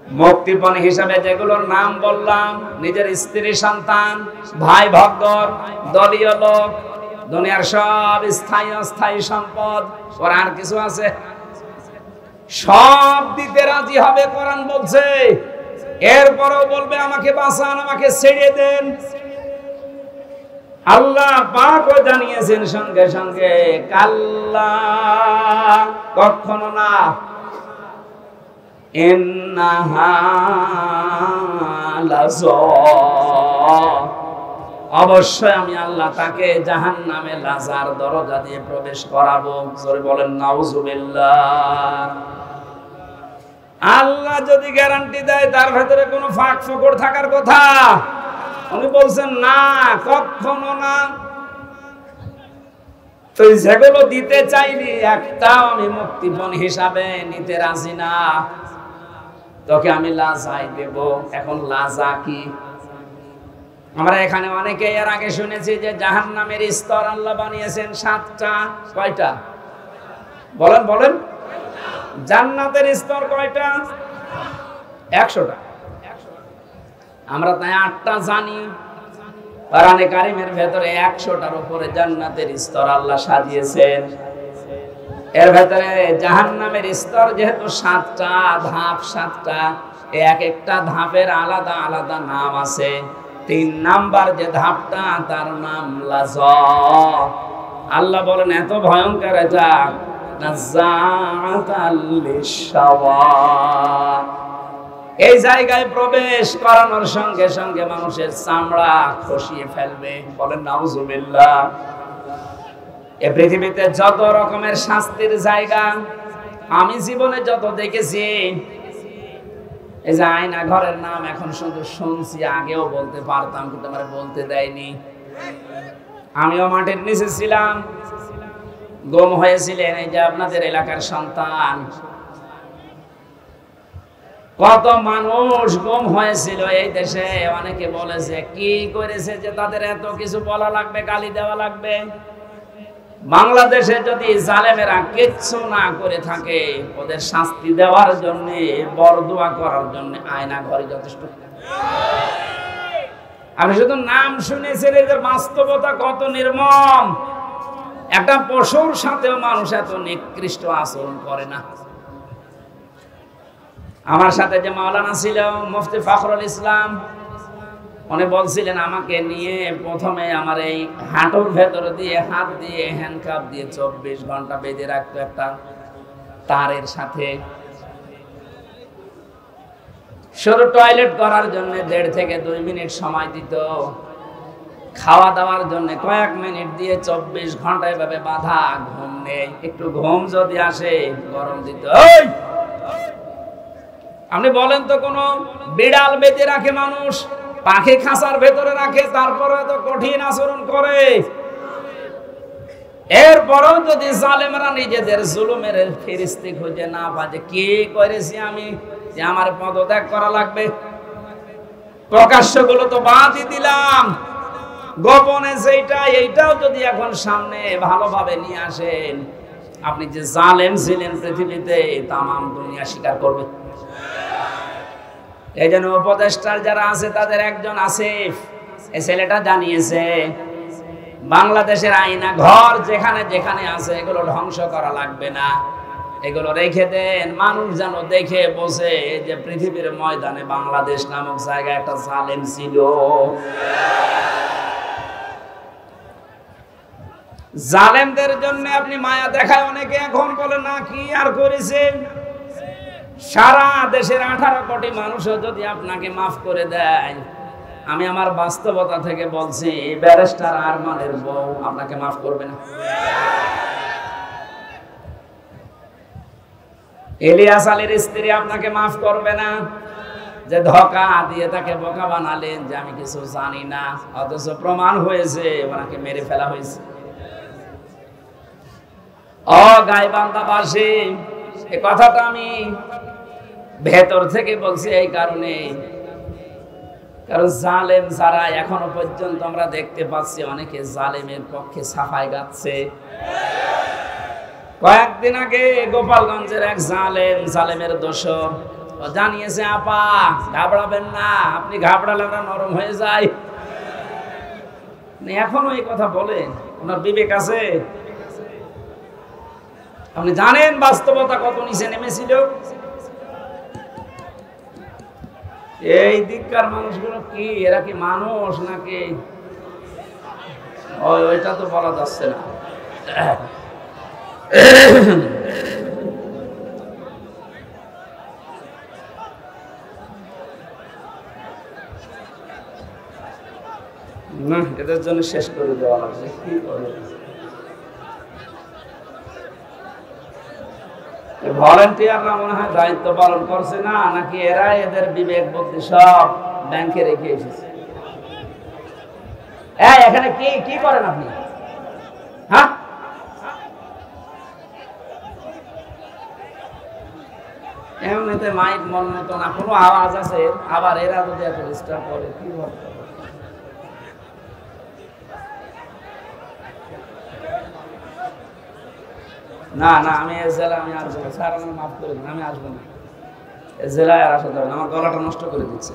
মুক্তিপণ হিসাবে যেগুলোর নাম বললাম, নিজের স্ত্রী সন্তান, ভাই ভক্তর, দলীয় লোক, দুনিয়ার সব স্থায়ী অস্থায়ী সম্পদ, ওর আর কিছু আছে, সব দিতে রাজি হবে। কোরআন বলছে এরপরও বলবে আমাকে বাঁচান, আমাকে ছেড়ে দেন। আল্লাহ পাকও জানিয়েছেন সঙ্গে সঙ্গে কাল্লা, কখনো না। অবশ্যই আমি আল্লাহ তাকে জাহান্নামে লাজার দরজা দিয়ে প্রবেশ করাবো। জোরে বলেন নাউজুবিল্লাহ। আল্লাহ যদি গ্যারান্টি দেয় তার ভেতরে কোনো ফাঁক ফোকর থাকার কথা? উনি বলছেন না, কখনো না। তো যেগুলো দিতে চাইনি একটাও আমি মুক্তিপণ হিসাবে নিতে রাজি না। তোকে আমি লাজাই দেব। এখন লাজা কি? আমরা এখানে অনেকে এর আগে শুনেছি যে জাহান্নামের স্তর আল্লাহ বানিয়েছেন 7টা। কয়টা? বলেন বলেন। জান্নাতের স্তর কয়টা? 100টা। আমরা তাই 8টা জানি। কোরআনে কারিমের ভেতরে 100টার উপরে জান্নাতের স্তর আল্লাহ সাজিয়েছেন। এর ভেতরে জাহান্নামের স্তর যেহেতু 7টা ধাপ, 7টা, এক একটা ধাপের আলাদা আলাদা নাম আছে। 3 নাম্বার যে ধাপটা তার নাম লাযা। আল্লাহ বলেন এত ভয়ঙ্কর এটা, নাযাআতাল লিশাওয়া। এই জায়গায় প্রবেশ করানোর সঙ্গে সঙ্গে মানুষের চামড়া খসিয়ে ফেলবে। বলেন নাউজুবিল্লাহ। এই পৃথিবীতে যত রকমের শাস্তির জায়গা আমি জীবনে যত দেখেছি, এই যে আয়না ঘরের নাম এখন শুধু শুনছি, আগেও বলতে পারতাম কিন্তু আমার বলতে দেয়নি। আমিও মাটির নিচে ছিলাম, গুম হয়েছিলেন এই যে আপনাদের এলাকার সন্তান। কত মানুষ গুম হয়েছিল এই দেশে। অনেকে বলেছে কি করেছে যে তাদের এত কিছু বলা লাগবে, গালি দেওয়া লাগবে। বাংলাদেশে যদি জালেমেরা কিচ্ছু না করে থাকে, ওদের শাস্তি দেওয়ার জন্য, বরদোয়া করার জন্য আয়না ঘরে যথেষ্ট। আমি শুধু নাম শুনেছি, এদের বাস্তবতা কত নির্মম। একটা পশুর সাথেও মানুষ এত নিকৃষ্ট আচরণ করে না। আমার সাথে যে মাওলানা ছিল মুফতি ফখরুল ইসলাম, উনি বলছিলেন আমাকে নিয়ে প্রথমে আমার এই হাঁটুর ভেতর দিয়ে হাত দিয়ে হ্যান্ডকাপ দিয়ে 24 ঘন্টা বেঁধে রাখতো একটা তারের সাথে। শুধু টয়লেট করার জন্য 1.5 থেকে 2 মিনিট সময় দিত। খাওয়া দাওয়ার জন্য কয়েক মিনিট দিয়ে 24 ঘন্টা এভাবে বাঁধা। ঘুম নেই, একটু ঘুম যদি আসে গরম দিত। আপনি বলেন তো কোন বিড়াল বেঁধে রাখে মানুষ, পাখি খাঁচার ভেতরে রাখে, তারপরে তো কঠিন আচরণ করে। এরপরেও যদি জালেমরা নিজেদের জুলুমের ফিরিস্তি খুঁজে না পায়, কি করেছি আমি যে আমার পদত্যাগ করা লাগবে। প্রকাশ্য গুলো তো বাদই দিলাম, গোপনে যেটা এইটাও যদি এখন সামনে ভালোভাবে নিয়ে আসেন, আপনি যে জালেম ছিলেন পৃথিবীতে তামাম দুনিয়া স্বীকার করবে। এই জন্য উপদেষ্টার যারা আছে তাদের একজন আসিফ, এই ছেলেটা জানিয়েছে বাংলাদেশের আয়না ঘর যেখানে যেখানে আছে এগুলো ধ্বংস করা লাগবে না, এগুলো রেখে দেন। মানুষ যেন দেখে বসে যে পৃথিবীর ময়দানে বাংলাদেশ নামক জায়গায় একটা জালেম ছিল। জালেমদের জন্য আপনি মায়া দেখায় অনেকে এখন বলে না কি আর করেছেন। সারা দেশের 18 কোটি মানুষও যদি আপনাকে মাফ করে দেয়, আমি আমার বাস্তবতা থেকে বলছি ব্যারিস্টার আরমানের বউ আপনাকে মাফ করবে না। ইলিয়াস আলীর স্ত্রী আপনাকে মাফ করবে না, যে ধোঁকা দিয়ে তাকে বোকা বানালেন যে আমি কিছু জানি না, অথচ প্রমাণ হয়েছে ওনাকে মেরে ফেলা হয়েছে। ও গাইবান্ধাবাসী, এই কথাটা আমি ভেতর থেকে বলছি এই কারণে, কারণ জালেম যারা এখনো পর্যন্ত আমরা দেখতে পাচ্ছি অনেকে জালেমের পক্ষে সাফাই গাচ্ছে। কয়েকদিন আগে গোপালগঞ্জের এক জালেমের দোসর জানিয়েছে, আপা ঘাবড়াবেন না, আপনি ঘাবড়ালে আমরা নরম হয়ে যাই। এখনো এই কথা বলেন, ওনার বিবেক আছে? আপনি জানেন বাস্তবতা কত নিচে নেমেছিল? এই দিককার মানুষগুলো কি, এরা কি মানুষ নাকি? ওইটা তো বলা যাচ্ছে না। না, এদের জন্য শেষ করে দেওয়া লাগছে। কি করে ভলান্টিয়াররা মনে হয় দায়িত্ব পালন করছে না, নাকি এরা এদের বিবেক বুদ্ধি সব ব্যাংকে রেখে এসেছে? এখানে কি কি করেন আপনি? হ্যাঁ, এমনিতে মাইক মন মতো না, কোনো আওয়াজ আছে, আবার এরা যদি এত ডিস্টার্ব করে কি বলতে? না না, আমি এই জেলা আমি আসবো না স্যার, আমি মাফ করে দিন, আমি আসবো না এই জেলায় আর আসা যাবে না, আমার গলাটা নষ্ট করে দিচ্ছে।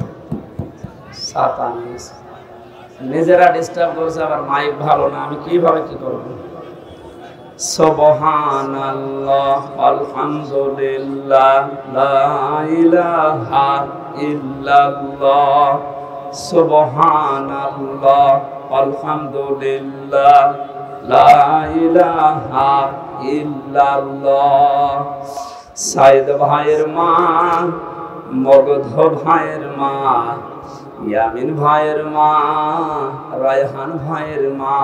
নিজেরা ডিস্টার্ব করছে, আবার মাইক ভালো না, আমি কিভাবে কি করবো। সুবহানাল্লাহ আলহামদুলিল্লাহ লা ইলাহা ইল্লাল্লাহ, সুবহানাল্লাহ আলহামদুলিল্লাহ লা ইলাহা ইল্লাল্লাহ। সাইদ ভাইয়ের মা, মগধ ভাইয়ের মা, ইয়ামিন ভাইয়ের মা, রায়হান ভাইয়ের মা,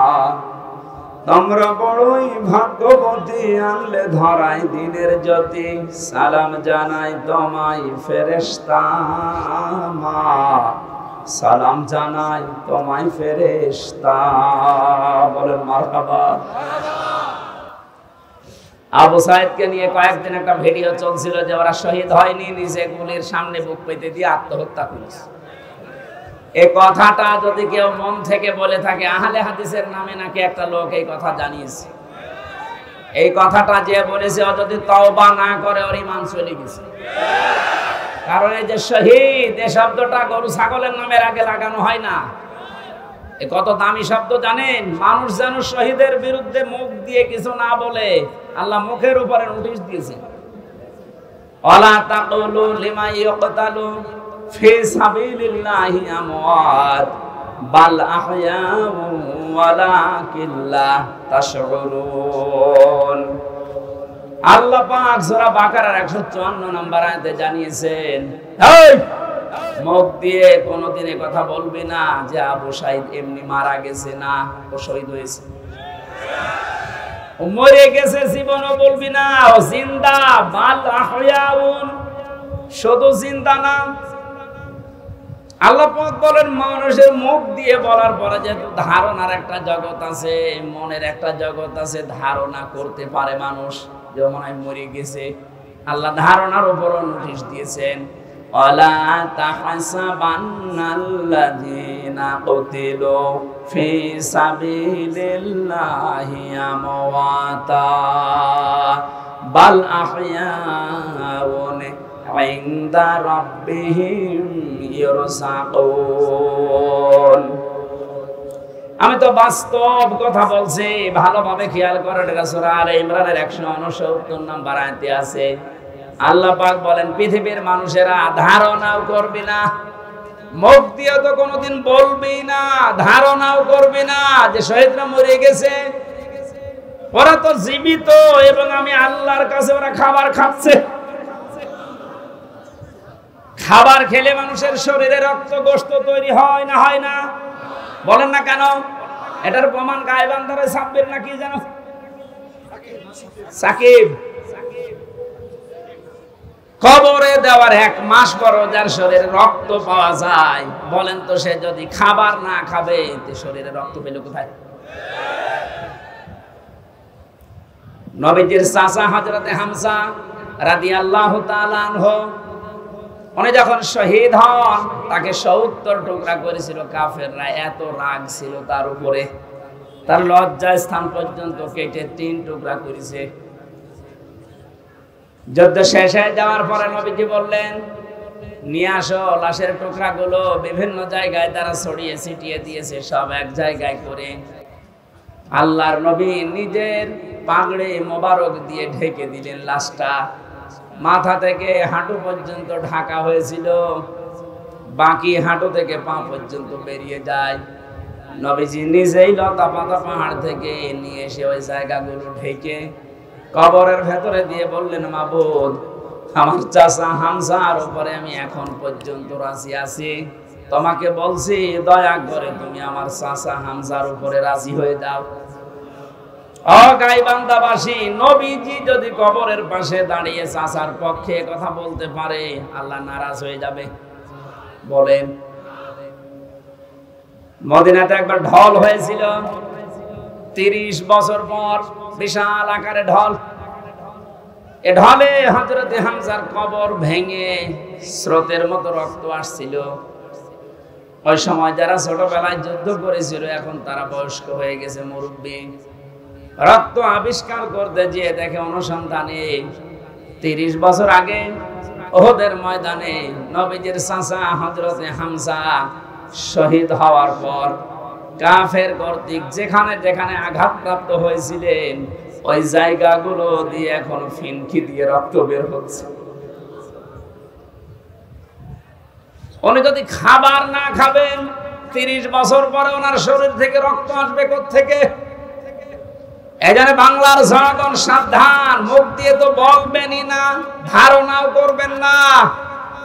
তোমরা বড়ই ভাগ্যবতী, আনলে ধরাই দিনের জ্যোতি, সালাম জানাই তোমায় ফেরেশতা মা, সালাম জানাই তোমায় ফেরেশতা। বলেন মারহাবা। আবু সাইদকে নিয়ে কয়েকদিন একটা ভিডিও চলছিল যে ওরা শহীদ হয়নি, নিজে গুলির সামনে বুক পেতে দিয়ে আত্মহত্যা করেছে। এই কথাটা যদি কেউ মন থেকে বলে থাকে, আহলে হাদিসের নামে নাকি একটা লোক এই কথা জানিয়েছে, এই কথাটা যে বলেছে ও যদি তওবা না করে ওর ঈমান চলে গেছে। কারণ এই যে শহীদ, এই শব্দটা গরু ছাগলের নামের আগে লাগানো হয় না। এ কত দামি শব্দ জানেন? মানুষ যেন শহীদের বিরুদ্ধে মুখ দিয়ে কিছু না বলে, আল্লাহ মুখের উপরে নোটিশ দিয়েছে, ওয়ালা তাকুলু লিমা ইয়কতালু ফি সাবিলিল্লাহি আমওয়াত বাল আহয়াউ ওয়ালাকিন লা তাশউরুন। আল্লাহ পাক সূরা বাকারার 154 নম্বর আয়াতে জানিয়েছেন, এই মুখ দিয়ে কোনোদিন এই কথা বলবি না যে আবু সাইদ এমনি মারা গেছে, না ও শহীদ হয়েছে, ও মরে গেছে, জীবনও বলবি না, ও জিন্দা, বাল আহয়াউন, শুধু জিন্দা না। আল্লাহ পাক বলেন মানুষের মুখ দিয়ে বলার পরে যে ধারণার একটা জগৎ আছে, মনের একটা জগৎ আছে, ধারণা করতে পারে মানুষ যে মনে হয় মরে গেছে। আল্লাহ ধারণার উপরও নোটিশ দিয়েছেন, ওয়ালা তাহসাবান্নাল্লাযীনা কুতিলু ফি সাবিলিল্লাহি আমওয়াতা বাল আহয়াউন ইনদা রাব্বিহিম ইরসাকুন। আমি তো বাস্তব কথা বলছি, ভালোভাবে খেয়াল করেন। এটা সূরা আলে ইমরানের 169 নম্বর আয়াতে আছে। আল্লাহ পাক বলেন পৃথিবীর মানুষেরা ধারণাও করবি না, মুখ দিয়ে তো কোনোদিন বলবি না, ধারণাও করবি না যে শহীদরা মরে গেছে, ওরা তো জীবিত এবং আমি আল্লাহর কাছে ওরা খাবার খাচ্ছে। খাবার খেলে মানুষের শরীরে রক্ত গোশত তৈরি হয় না, হয় না? বলেন না কেন? এটার প্রমাণ গায়বান্ধারে সাব্বির নাকি জানো? সাকিব। কবরে দেওয়ার 1 মাস পর যার শরীরে রক্ত পাওয়া যায়, বলেন তো সে যদি খাবার না খাবে তে শরীরে রক্ত পেল কোথায়? নবীজির চাচা হযরতে হামজা রাদিয়াল্লাহু তাআলা আনহু, উনি যখন শহীদ হন তাকে 70 টুকরা করেছিল কাফেররা। এত রাগ ছিল তার উপরে, তার লজ্জা স্থান পর্যন্ত কেটে 3 টুকরা করেছে। যুদ্ধ শেষ হয়ে যাওয়ার পরে নবীজি বললেন, নিয়ে আসো লাশের টুকরাগুলো। বিভিন্ন জায়গায় তারা ছড়িয়ে ছিটিয়ে দিয়েছে, সব এক জায়গায় করে আল্লাহর নবী নিজের পাগড়ি মোবারক দিয়ে ঢেকে দিলেন লাশটা। মাথা থেকে হাঁটু পর্যন্ত ঢাকা হয়েছিল, বাকি হাঁটু থেকে পা পর্যন্ত বেরিয়ে যায়। নবীজি নিজেই লতা পাতা পাহাড় থেকে নিয়ে এসে ওই জায়গাগুলো ঢেকে কবরের ভেতরে দিয়ে বললেন, মাবুদ, আমার চাচা হামজার উপরে আমি এখন পর্যন্ত রাজি আছি, তোমাকে বলছি দয়া করে তুমি আমার চাচা হামজার উপরে রাজি হয়ে যাও। গাইবান্ধাবাসী, নবীজি যদি কবরের পাশে দাঁড়িয়ে চাচার পক্ষে কথা বলতে পারে, আল্লাহ নারাজ হয়ে যাবে? বলেন। মদিনাতে একবার ঢল হয়েছিল 30 বছর পর, বিশাল আকারে ঢল। এ ঢলে হযরতে হামজার কবর ভেঙে স্রোতের মতো রক্ত আসছিল। ওই সময় যারা ছোটবেলায় যুদ্ধ করেছিল এখন তারা বয়স্ক হয়ে গেছে, মুরব্বী। রক্ত আবিষ্কার করতে গিয়ে দেখে অনুসন্ধানে 30 বছর আগে ওহদের ময়দানে নবীজির চাচা হযরতে হামজা শহীদ হওয়ার পর কাফের কর্তৃক যেখানে যেখানে আঘাতপ্রাপ্ত হয়েছিলেন ওই জায়গাগুলো দিয়ে এখন ফিনকি দিয়ে রক্ত বের হচ্ছে। উনি যদি খাবার না খাবেন 30 বছর পরে ওনার শরীর থেকে রক্ত আসবে কোত্থেকে? এই জন্য বাংলার জনগণ সাবধান, মুখ দিয়ে তো বলবেনই না, ধারণাও করবেন না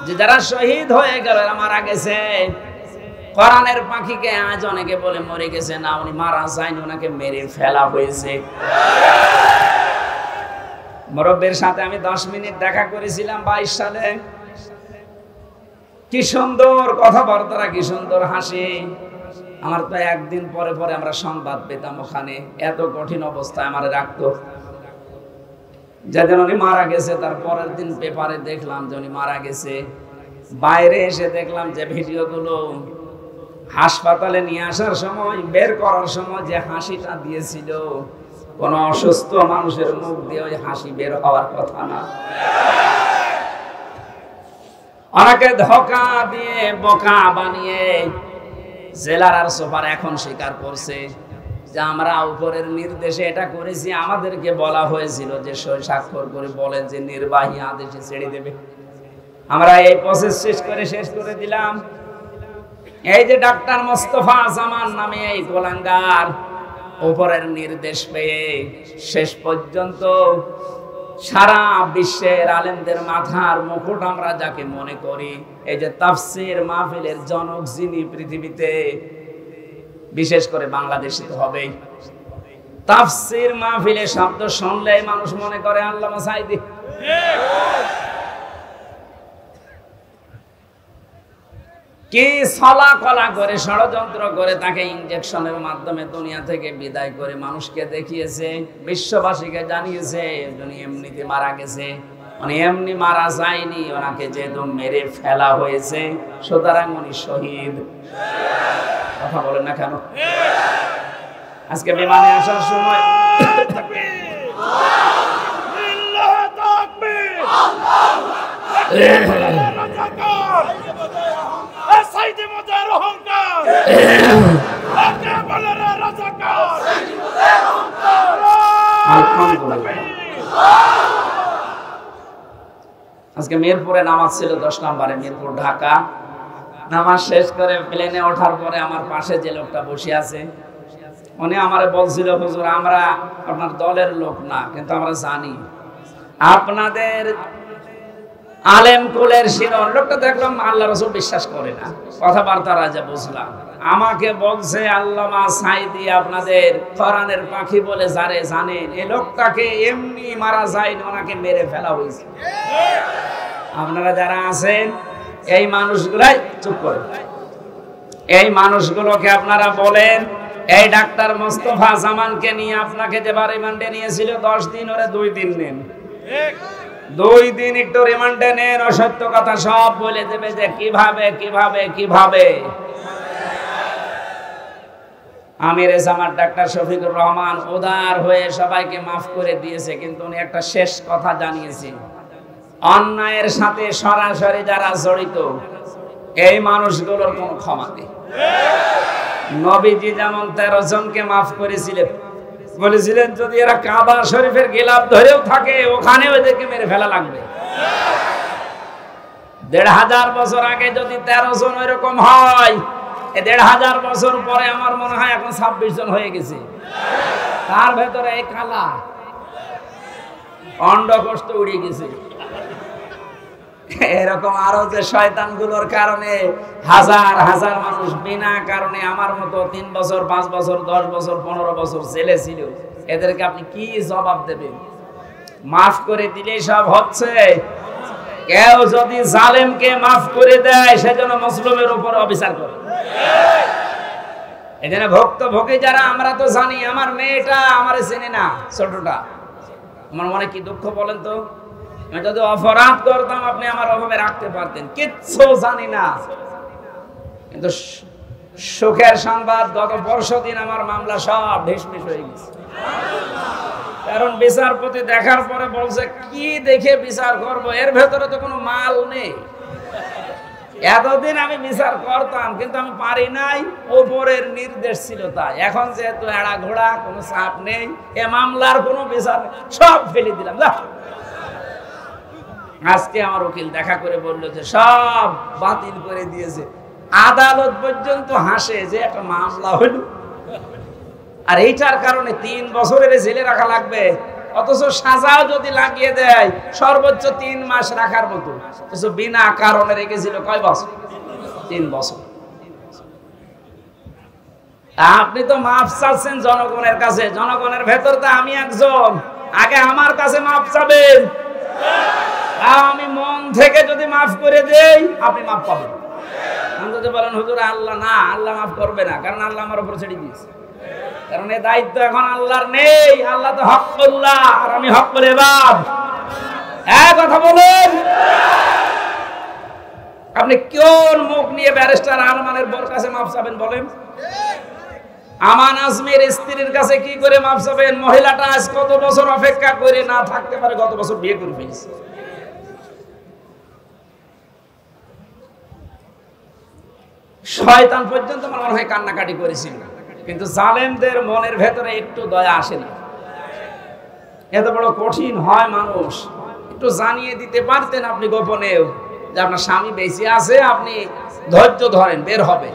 যে যারা শহীদ হয়ে গেল মারা গেছে। কোরআনের পাখিকে আজ অনেকে বলে মরে গেছে, না উনি মারা যায়নি, ওনাকে মেরে ফেলা হয়েছে। মুরব্বির সাথে আমি 10 মিনিট দেখা করেছিলাম 22 সালে। কি সুন্দর কথাবার্তা, কি সুন্দর হাসি। আমার তো একদিন পরে পরে আমরা সংবাদ পেতাম ওখানে, এত কঠিন অবস্থায় আমার রাখতো। যেদিন উনি মারা গেছে তার পরের দিন পেপারে দেখলাম যে উনি মারা গেছে। বাইরে এসে দেখলাম যে ভিডিওগুলো হাসপাতালে নিয়ে আসার সময়, বের করার সময় যে হাসিটা দিয়েছিল, কোন অসুস্থ মানুষের মুখ দিয়ে ওই হাসি বের হওয়ার কথা না। অনেকে ধোঁকা দিয়ে বোকা বানিয়ে জেলার আর সুপার এখন স্বীকার করছে যে আমরা উপরের নির্দেশে এটা করেছি। আমাদেরকে বলা হয়েছিল যে সই স্বাক্ষর করে বলেন যে নির্বাহী আদেশে ছেড়ে দেবে। আমরা এই প্রসেস শেষ করে দিলাম। এই যে ডাক্তার মোস্তফা জামান নামে এই গোলাঙ্গার উপরের নির্দেশ পেয়ে শেষ পর্যন্ত সারা বিশ্বের আলেমদের মাথার মুকুট আমরা যাকে মনে করি, এই যে তাফসীর মাহফিলের জনক যিনি পৃথিবীতে, বিশেষ করে বাংলাদেশে তো হবেই। তাফসীর মাহফিলে শব্দ শুনলেই মানুষ মনে করে আল্লামা সাঈদী। কি ছলা কলা করে ষড়যন্ত্র করে তাকে ইনজেকশনের মাধ্যমে দুনিয়া থেকে বিদায় করে মানুষকে দেখিয়েছে, বিশ্ববাসীকে জানিয়েছে উনি এমনিতে মারা গেছে। উনি এমনি মারা যায়নি, ওনাকে যেহেতু মেরে ফেলা হয়েছে, সুতরাং উনি শহীদ। কথা বলেন না কেন? আজকে বিমানে আসার সময় আজকে মিরপুরে নামাজ ছিল 10 নম্বরে, মিরপুর ঢাকা। নামাজ শেষ করে প্লেনে ওঠার পরে আমার পাশে যে লোকটা বসে আছে উনি আমারে বলছিল, হুজুর আমরা আপনার দলের লোক না, কিন্তু আমরা জানি আপনাদের আলেম কুলের শিরোন। লোকটা দেখলাম আল্লাহ রাসূল বিশ্বাস করে না, কথাবার্তা রাজা বুঝলাম। আমাকে বলছে আল্লামা সাঈদী আপনাদের কোরআনের পাখি বলে যারে জানেন, এই লোকটাকে এমনি মারা যায়নি, ওনাকে মেরে ফেলা হয়েছে। আপনারা যারা আছেন এই মানুষগুলাই চুপ করেন, এই মানুষগুলোকে আপনারা বলেন এই ডাক্তার মোস্তফা জামানকে নিয়ে আপনাকে যে রিমান্ডে নিয়েছিল 10 দিন, ওরে 2 দিন নেন। 2 দিন একটু রিমান্ডে নেন, অসত্য কথা সব বলে দেবে যে কিভাবে কিভাবে কিভাবে। আমির জামাত ডাক্তার শফিকুর রহমান উদার হয়ে সবাইকে মাফ করে দিয়েছে, কিন্তু উনি একটা শেষ কথা জানিয়েছে, অন্যায়ের সাথে সরাসরি যারা জড়িত এই মানুষগুলোর কোনো ক্ষমা নেই। নবীজি যেমন 13 জনকে মাফ করেছিলেন, বলেছিলেন যদি এরা কাবা শরীফের গিলাফ ধরেও থাকে ওখানে ওদেরকে মেরে ফেলা লাগবে। 1500 বছর আগে যদি 13 জন এরকম হয়, 1500 বছর পরে আমার মনে হয় এখন 26 জন হয়ে গেছে। তার ভেতরে এই কালা অন্ডকোষ্ঠ উড়ে গেছে। এরকম আরো যে শয়তানগুলোর কারণে হাজার হাজার মানুষ বিনা কারণে আমার মতো 3 বছর 5 বছর 10 বছর 15 বছর জেলে ছিল, এদেরকে আপনি কি জবাব দেবেন? মাফ করে দিলেই সব হচ্ছে? কেউ যদি জালেমকে মাফ করে দেয় সেজন্য মুসলিমের উপর অবিচার করে। এখানে ভক্তভোগী যারা, আমরা তো জানি আমার মেয়েটা আমারে চেনে না, ছোটটা, আমার মনে কি দুঃখ বলেন তো। আমি যদি অপরাধ করতাম আপনি আমার অভাবে রাখতে পারতেন, কিচ্ছু জানি না। কিন্তু সুখের সংবাদ, গত 5 দিন আমার মামলা সব ঢিসমিস হয়ে গেছে। কারণ বিচারপতি দেখার পরে বলছে কি দেখে বিচার করব, এর ভেতরে তো কোনো মাল নেই। এতদিন আমি বিচার করতাম কিন্তু আমি পারি নাই, ওপরের নির্দেশ ছিল তাই। এখন যেহেতু এড়া ঘোড়া, কোনো চাপ নেই, এ মামলার কোনো বিচার সব ফেলে দিলাম। আজকে আমার উকিল দেখা করে বলল যে সব বাতিল করে দিয়েছে। আদালত পর্যন্ত হাসে যে একটা মামলা হলো, আর এইটার কারণে 3 বছরের জেলে রাখা লাগবে, অথচ সাজাও যদি লাগিয়ে দেয় সর্বোচ্চ 3 মাস রাখার মতো, অথচ বিনা কারণে রেখেছিল কয় বছর? 3 বছর। আপনি তো মাফ চাচ্ছেন জনগণের কাছে, জনগণের ভেতর তো আমি একজন, আগে আমার কাছে মাফ চাবেন। আমি মন থেকে যদি মাফ করে দেই আপনি মাফ পাবেন। আমি যদি বলেন হুজুর আল্লাহ না, আল্লাহ মাফ করবে না, কারণ আল্লাহ আমার উপর ছেড়ে দিয়েছে, কারণ এই দায়িত্ব এখন আল্লাহর নেই। আল্লাহ তো হকউল্লাহ আর আমি হকুল ইবাদ। এক কথা বলেন, আপনি কোন মুখ নিয়ে ব্যারিস্টার আরমানের বউর কাছে মাফ চাবেন বলেন? আমান আজমির স্ত্রীর কাছে কি করে মাফ চাবেন? মহিলাটা আজ কত বছর অপেক্ষা করে না থাকতে পারে, গত বছর বিয়ে করে ফেলেছে। শয়তান পর্যন্ত আমার মনে হয় কান্নাকাটি করেছিল, কিন্তু জালেমদের মনের ভেতরে একটু দয়া আসে না। এত বড় কঠিন হয় মানুষ। একটু জানিয়ে দিতে পারতেন আপনি গোপনেও যে আপনার স্বামী বেঁচে আছে, আপনি ধৈর্য ধরেন, বের হবে।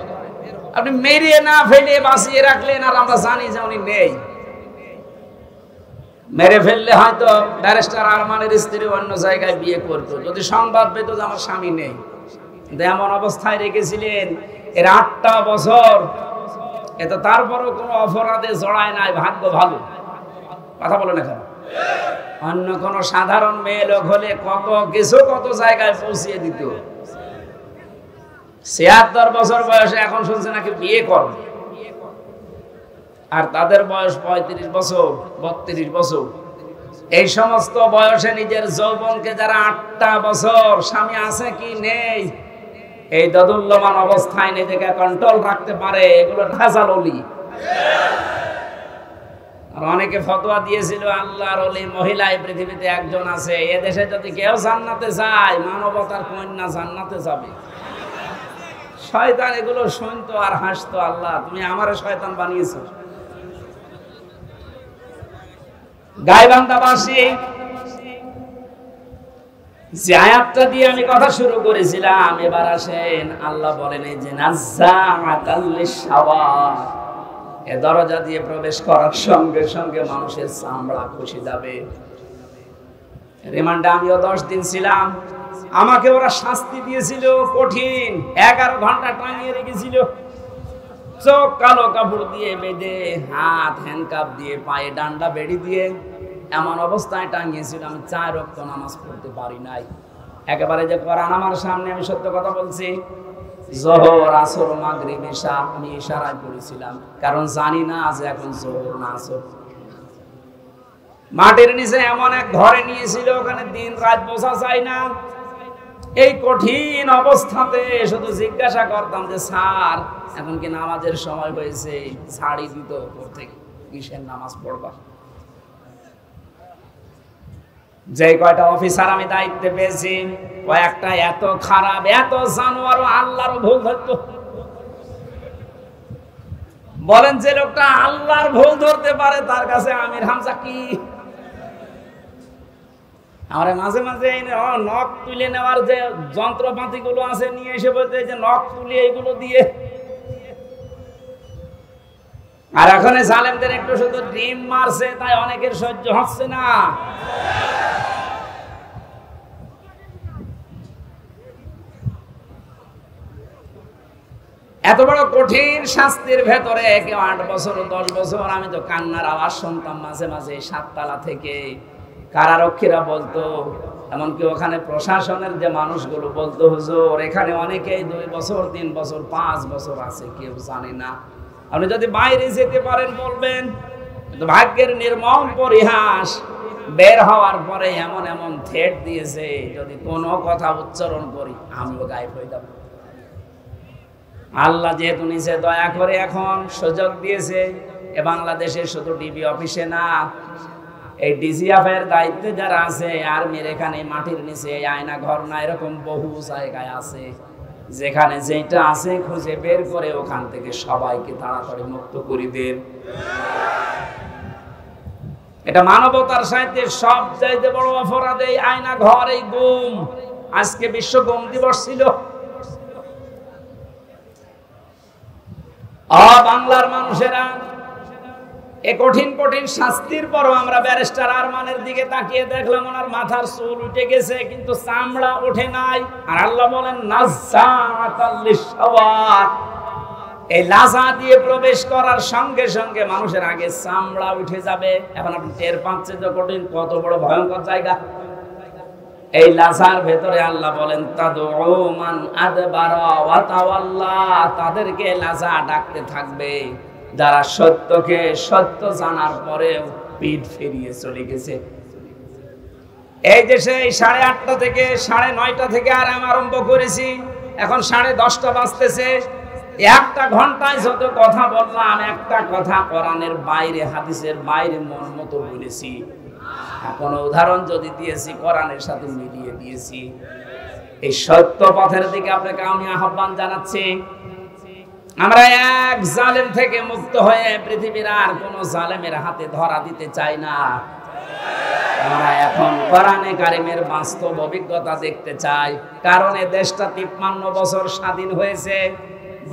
আপনি মেরে না ফেলে বাঁচিয়ে রাখলেন, আর আমরা জানি যে উনি নেই। মেরে ফেললে হয়তো ব্যারিস্টার আরমানের স্ত্রী অন্য জায়গায় বিয়ে করতো, যদি সংবাদ পেত যে আমার স্বামী নেই। কিন্তু এমন অবস্থায় রেখেছিলেন এর 8টা বছর, এত তারপরও কোনো অপরাধে জড়ায় নাই, ভাগ্য ভালো। কথা বলেন এখন, অন্য কোন সাধারণ মেয়ে লোক হলে কত কিছু কত জায়গায় পৌঁছিয়ে দিত। 76 বছর বয়সে এখন শুনছে নাকি বিয়ে করবে, আর তাদের বয়স 35 বছর 32 বছর। এই সমস্ত বয়সে নিজের যৌবনকে যারা 8টা বছর স্বামী আছে কি নেই এই দদুল্যমান অবস্থায় নিজেকে কন্ট্রোল রাখতে পারে, এগুলো ঢাজাল ওলি। আর অনেকে ফতোয়া দিয়েছিল আল্লাহর ওলি মহিলা এই পৃথিবীতে একজন আছে, এদেশে যদি কেউ জান্নাতে যায় মানবতার কন্যা জান্নাতে যাবে। শয়তান এগুলো শুনতো আর হাসতো, আল্লাহ তুমি আমারে শয়তান বানিয়েছো। গাইবান্ধাবাসী যে আয়াতটা দিয়ে আমি কথা শুরু করেছিলাম, এবার আসেন আল্লাহ বলেন এই যে নাজ্জাআতাল লিশাওয়া, এ দরজা দিয়ে প্রবেশ করার সঙ্গে সঙ্গে মানুষের চামড়া খসে যাবে। রিমান্ডে আমিও 10 দিন ছিলাম, আমাকে ওরা শাস্তি দিয়েছিল কঠিন, 11 ঘন্টা টাঙিয়ে রেখেছিল, চোখ কালো কাপড় দিয়ে বেঁধে, হাত হ্যান্ডকাপ দিয়ে, পায়ে ডান্ডা বেড়ি দিয়ে এমন অবস্থায় টাঙিয়েছিল আমি 4 ওয়াক্ত নামাজ পড়তে পারি নাই। একেবারে যে কোরআন আমার সামনে, আমি সত্য কথা বলছি, যোহর আসর মাগরিব ইশা আমি ইশারায় পড়েছিলাম, কারণ জানি না যে এখন যোহর না আসর। মাটির নিচে এমন এক ঘরে নিয়েছিল, ওখানে দিন রাত বোঝা যায় না। এই কঠিন অবস্থাতে শুধু জিজ্ঞাসা করতাম যে স্যার এখন কি নামাজের সময় হয়েছে? ছাড়ি দিত উপর থেকে, কিসের নামাজ পড়বা। যে কয়টা অফিসার আমি দায়িত্বে পেয়েছি, কয়েকটা এত খারাপ, এত জানোয়ার, আল্লাহরও ভুল ধরতো। বলেন যে লোকটা আল্লাহর ভুল ধরতে পারে তার কাছে আমির হামজা কি? আমরা মাঝে মাঝে নখ তুলে নেওয়ার যে যন্ত্রপাতি গুলো আছে নিয়ে এসে বলতে যে নখ তুলে এইগুলো দিয়ে। আর এখন জালেমদের একটু শুধু ডিম মারছে, তাই অনেকের সহ্য হচ্ছে না। এত বড় কঠিন শাস্তির ভেতরে কেউ 8 বছর 10 বছর, আমি তো কান্নার আওয়াজ শুনতাম মাঝে মাঝে 7 তলা থেকে। কারারক্ষীরা বলতো, এমনকি ওখানে প্রশাসনের যে মানুষগুলো বলতো হুজুর এখানে অনেকেই 2 বছর 3 বছর 5 বছর আছে, কেউ জানে না। আপনি যদি বাইরে যেতে পারেন বলবেন। কিন্তু ভাগ্যের নির্মম পরিহাস, বের হওয়ার পরে এমন এমন থ্রেট দিয়েছে যদি কোনো কথা উচ্চারণ করি আমিও গায়েব হয়ে যাব। আল্লাহ যেহেতু নিচে দয়া করে এখন সুযোগ দিয়েছে, এ বাংলাদেশের শুধু ডিবি অফিসে না, এই ডিজিএফের দায়িত্বে যারা আছে আর্মির এখানে মাটির নিচে আয়না ঘর না, এরকম বহু জায়গায় আছে যেখানে যেটা আছে খুঁজে বের করে ওখান থেকে সবাইকে তাড়াতাড়ি মুক্ত করে দেন। এটা মানবতার সাহিত্যের সবচাইতে বড় অপরাধ এই আয়না ঘর, এই গুম। আজকে বিশ্ব গুম দিবস ছিল। বাংলার মানুষেরা এ কঠিন কঠিন শাস্তির পরও আমরা ব্যারিস্টার আরমানের দিকে তাকিয়ে দেখলাম ওনার মাথার চুল উঠে গেছে কিন্তু চামড়া ওঠে নাই। আর আল্লাহ বলেন নাযাআতাল লিশাওয়া, এই লাজা দিয়ে প্রবেশ করার সঙ্গে সঙ্গে মানুষের আগে চামড়া উঠে যাবে। এখন আপনি টের পাচ্ছেন যে কঠিন কত বড় ভয়ঙ্কর জায়গা। এই লাজার ভেতরে আল্লাহ বলেন তাদউ মান আদবারা ওয়া তাওয়াল্লা, তাদেরকে লাজা ডাকতে থাকবে যারা সত্যকে সত্য জানার পরেও পিঠ ফিরিয়ে চলে গেছে। এই দেশে 8:30 থেকে 9:30 থেকে আরাম আরম্ভ করেছি, এখন 10:30 বাজতেছে। একটা ঘন্টায় যত কথা বললাম, একটা কথা কোরআনের বাইরে, হাদিসের বাইরে মন মতো বলেছি। কোনো উদাহরণ যদি দিয়েছি কোরআনের সাথে মিলিয়ে দিয়েছি। এই সত্য পথের দিকে আপনাকে আমি আহ্বান জানাচ্ছি। আমরা এক জালেম থেকে মুক্ত হয়ে পৃথিবীর আর কোন জালেমের হাতে ধরা দিতে চাই না। আমরা এখন কোরআনে কারিমের বাস্তব অভিজ্ঞতা দেখতে চাই। কারণ এই দেশটা 53 বছর স্বাধীন হয়েছে,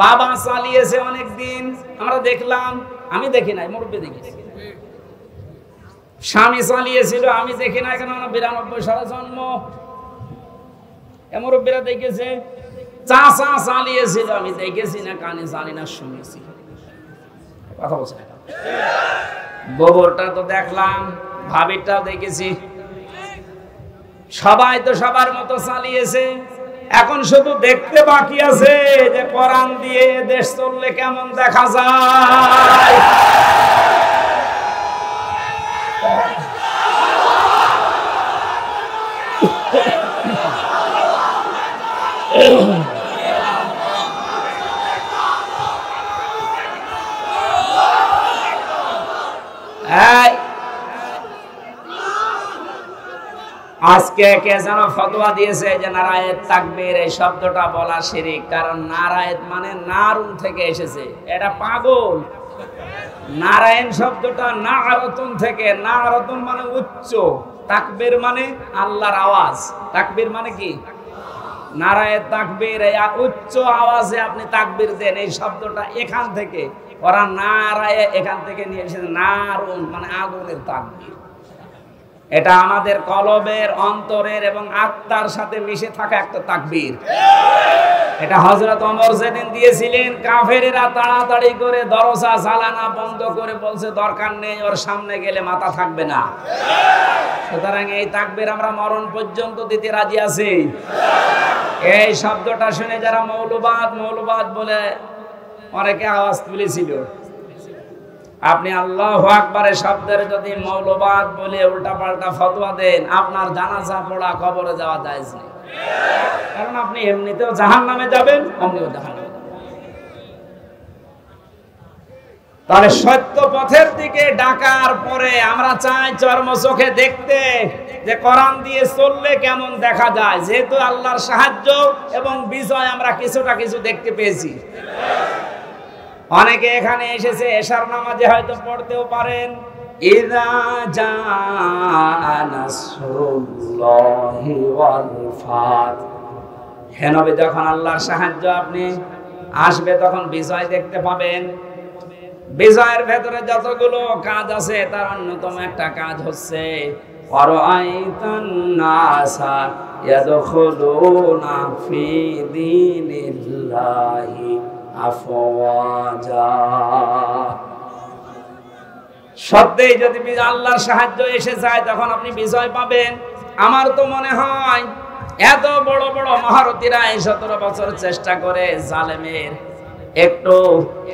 বাবা চালিয়েছে অনেক দিন। আমরা দেখলাম, আমি দেখি নাই, মুরব্বী দেখেছি। স্বামী চালিয়েছিল, আমি দেখি না, কেন 92 সালে জন্ম। মুরব্বীরা দেখেছে। চাচা চালিয়েছিল, আমি দেখেছি না, কানে জানি না, শুনেছি। কথা বলছে না। গোবরটা তো দেখলাম, ভাবিরটাও দেখেছি। সবাই তো সবার মতো চালিয়েছে। এখন শুধু দেখতে বাকি আছে যে কোরআন দিয়ে দেশ চললে কেমন দেখা যায়। আজকে কে যেন ফতোয়া দিয়েছে যে নারায়েত তাকবীর এই শব্দটা বলা শিরক। কারণ নারায়েত মানে নারুন থেকে এসেছে, এটা পাগল। নারায়ণ শব্দটা নারতন থেকে, নারতন মানে উচ্চ, তাকবীর মানে আল্লাহর আওয়াজ। তাকবীর মানে কি? নারায়েত তাকবীর, এই উচ্চ আওয়াজে আপনি তাকবীর দেন। এই শব্দটা এখান থেকে, ওরা নারায়ে এখান থেকে নিয়ে এসেছে। নারুন মানে আগুনের তাকবীর। এটা আমাদের কলবের, অন্তরের এবং আত্মার সাথে মিশে থাকা একটা তাকবীর। এটা হযরত ওমর যেদিন দিয়েছিলেন, কাফেরেরা তাড়াতাড়ি করে দরজা জ্বালানা বন্ধ করে বলছে দরকার নেই, ওর সামনে গেলে মাথা থাকবে না। সুতরাং এই তাকবীর আমরা মরণ পর্যন্ত দিতে রাজি আছি। এই শব্দটা শুনে যারা মৌলবাদ মৌলবাদ বলে অনেকে আওয়াজ তুলেছিল, আপনি আল্লাহু আকবারের শব্দের যদি মৌলবাদ বলে উল্টাপাল্টা ফতোয়া দেন, আপনার জানাজা পড়া, কবরে যাওয়া জায়েজ নেই। কারণ আপনি এমনিতেও জাহান্নামে যাবেন, অমনিও জাহান্নামে। তাহলে সত্য পথের দিকে ডাকার পরে আমরা চাই চর্ম চোখে দেখতে যে কোরআন দিয়ে চললে কেমন দেখা যায়। যেহেতু আল্লাহর সাহায্য এবং বিজয় আমরা কিছুটা কিছু দেখতে পেয়েছি। অনেকে এখানে এসেছে, এশার নামাজে হয়তো পড়তেও পারেন, ইযা জাআ নাসরুল্লাহি ওয়াল ফাত। হে নবী, যখন আল্লাহর সাহায্য আপনি আসবে তখন বিজয় দেখতে পাবেন। বিজয়ের ভেতরে যতগুলো কাজ আছে তার অন্যতম একটা কাজ হচ্ছে ওয়ারাআইতান নাসা ইয়াদখুলুনা ফি দীনিল্লাহি আফওয়াজা। সত্যিই যদি আল্লাহর সাহায্য এসে যায় তখন আপনি বিজয় পাবেন। আমার তো মনে হয় এত বড় বড় মহারথীরা এই 17 বছর চেষ্টা করে জালেমের একটু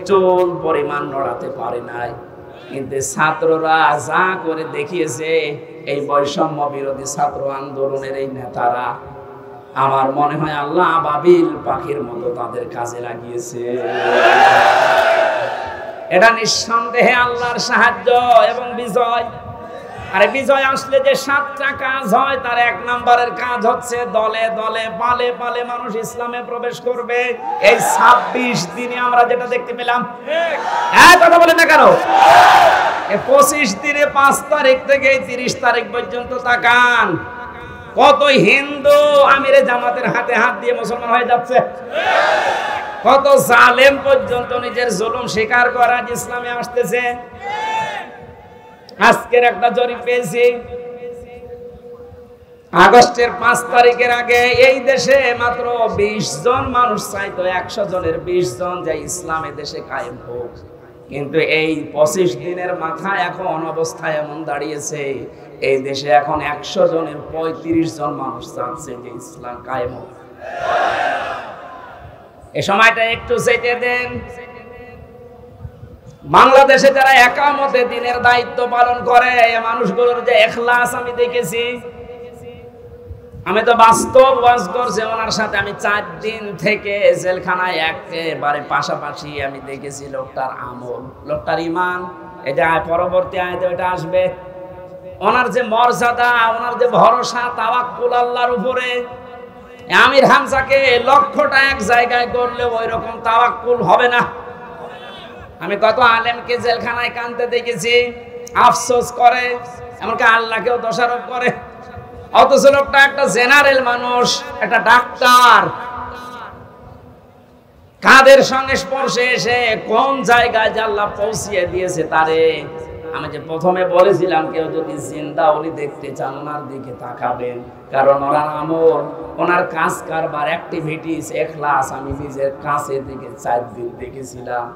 চুল পরিমাণ নড়াতে পারে নাই, কিন্তু ছাত্ররা যা করে দেখিয়েছে, এই বৈষম্য বিরোধী ছাত্র আন্দোলনের এই নেতারা, আমার মনে হয় আল্লাহ আবাবিল পাখির মতো তাদের কাজে লাগিয়েছে। এটা নিঃসন্দেহে আল্লাহর সাহায্য এবং বিজয়। আরে বিজয় আসলে যে 7টা কাজ হয়, তার 1 নম্বরের কাজ হচ্ছে দলে দলে পালে পালে মানুষ ইসলামে প্রবেশ করবে। এই 26 দিনে আমরা যেটা দেখতে পেলাম, কথা বলেন না কেন? এই 25 দিনে 5 তারিখ থেকে 30 তারিখ পর্যন্ত তাকান, কত হিন্দু আমিরে জামাতের হাতে হাত দিয়ে মুসলমান হয়ে যাচ্ছে, কত জালেম পর্যন্ত নিজের জুলুম স্বীকার করে আজ ইসলামে আসতেছে। আজকের একটা জরিপ পেয়েছি, আগস্টের 5 তারিখের আগে এই দেশে মাত্র 20 জন মানুষ চাইতো 100 জনের 20 জন যে ইসলামে দেশে কায়েম হোক, কিন্তু এই 25 দিনের মাথায় এখন অবস্থা এমন দাঁড়িয়েছে, এই দেশে এখন 100 জনের 35 জন মানুষ চাচ্ছে যে ইসলাম কায়েম হোক। এই সময়টা একটু চেটে দেন। বাংলাদেশে যারা একামতে দিনের দায়িত্ব পালন করে, এই মানুষগুলোর যে ইখলাস আমি দেখেছি, আমি তো বাস্তব ওয়াজ করছি ওনার সাথে। আমি 4 দিন থেকে জেলখানায় একেবারে পাশাপাশি আমি দেখেছি লোকটার আমল, লোকটার ঈমান। এটা পরবর্তী আয়াতে এটা আসবে। ওনার যে মর্যাদা, ওনার যে ভরসা, তাওয়াক্কুল আল্লাহর উপরে। আমির হামজাকে লক্ষ্যটা এক জায়গায় করলে ওই রকম তাওয়াক্কুল হবে না। আমি কত আলেমকে জেলখানায় কাঁদতে দেখেছি, আফসোস করে, এমনকি আল্লাহকেও দোষারোপ করে। অথচ লোকটা একটা জেনারেল মানুষ, একটা ডাক্তার, কাদের সংস্পর্শে এসে কোন জায়গায় যে আল্লাহ পৌঁছিয়ে দিয়েছে তারে। আমি যে প্রথমে বলেছিলাম, কেউ যদি জিন্দা ওলি দেখতে চান ওনার দিকে তাকাবেন, কারণ ওনার আমল, ওনার কাজ কারবার, অ্যাক্টিভিটিস, ইখলাস আমি নিজের কাছে দিকে 4 দিন দেখেছিলাম।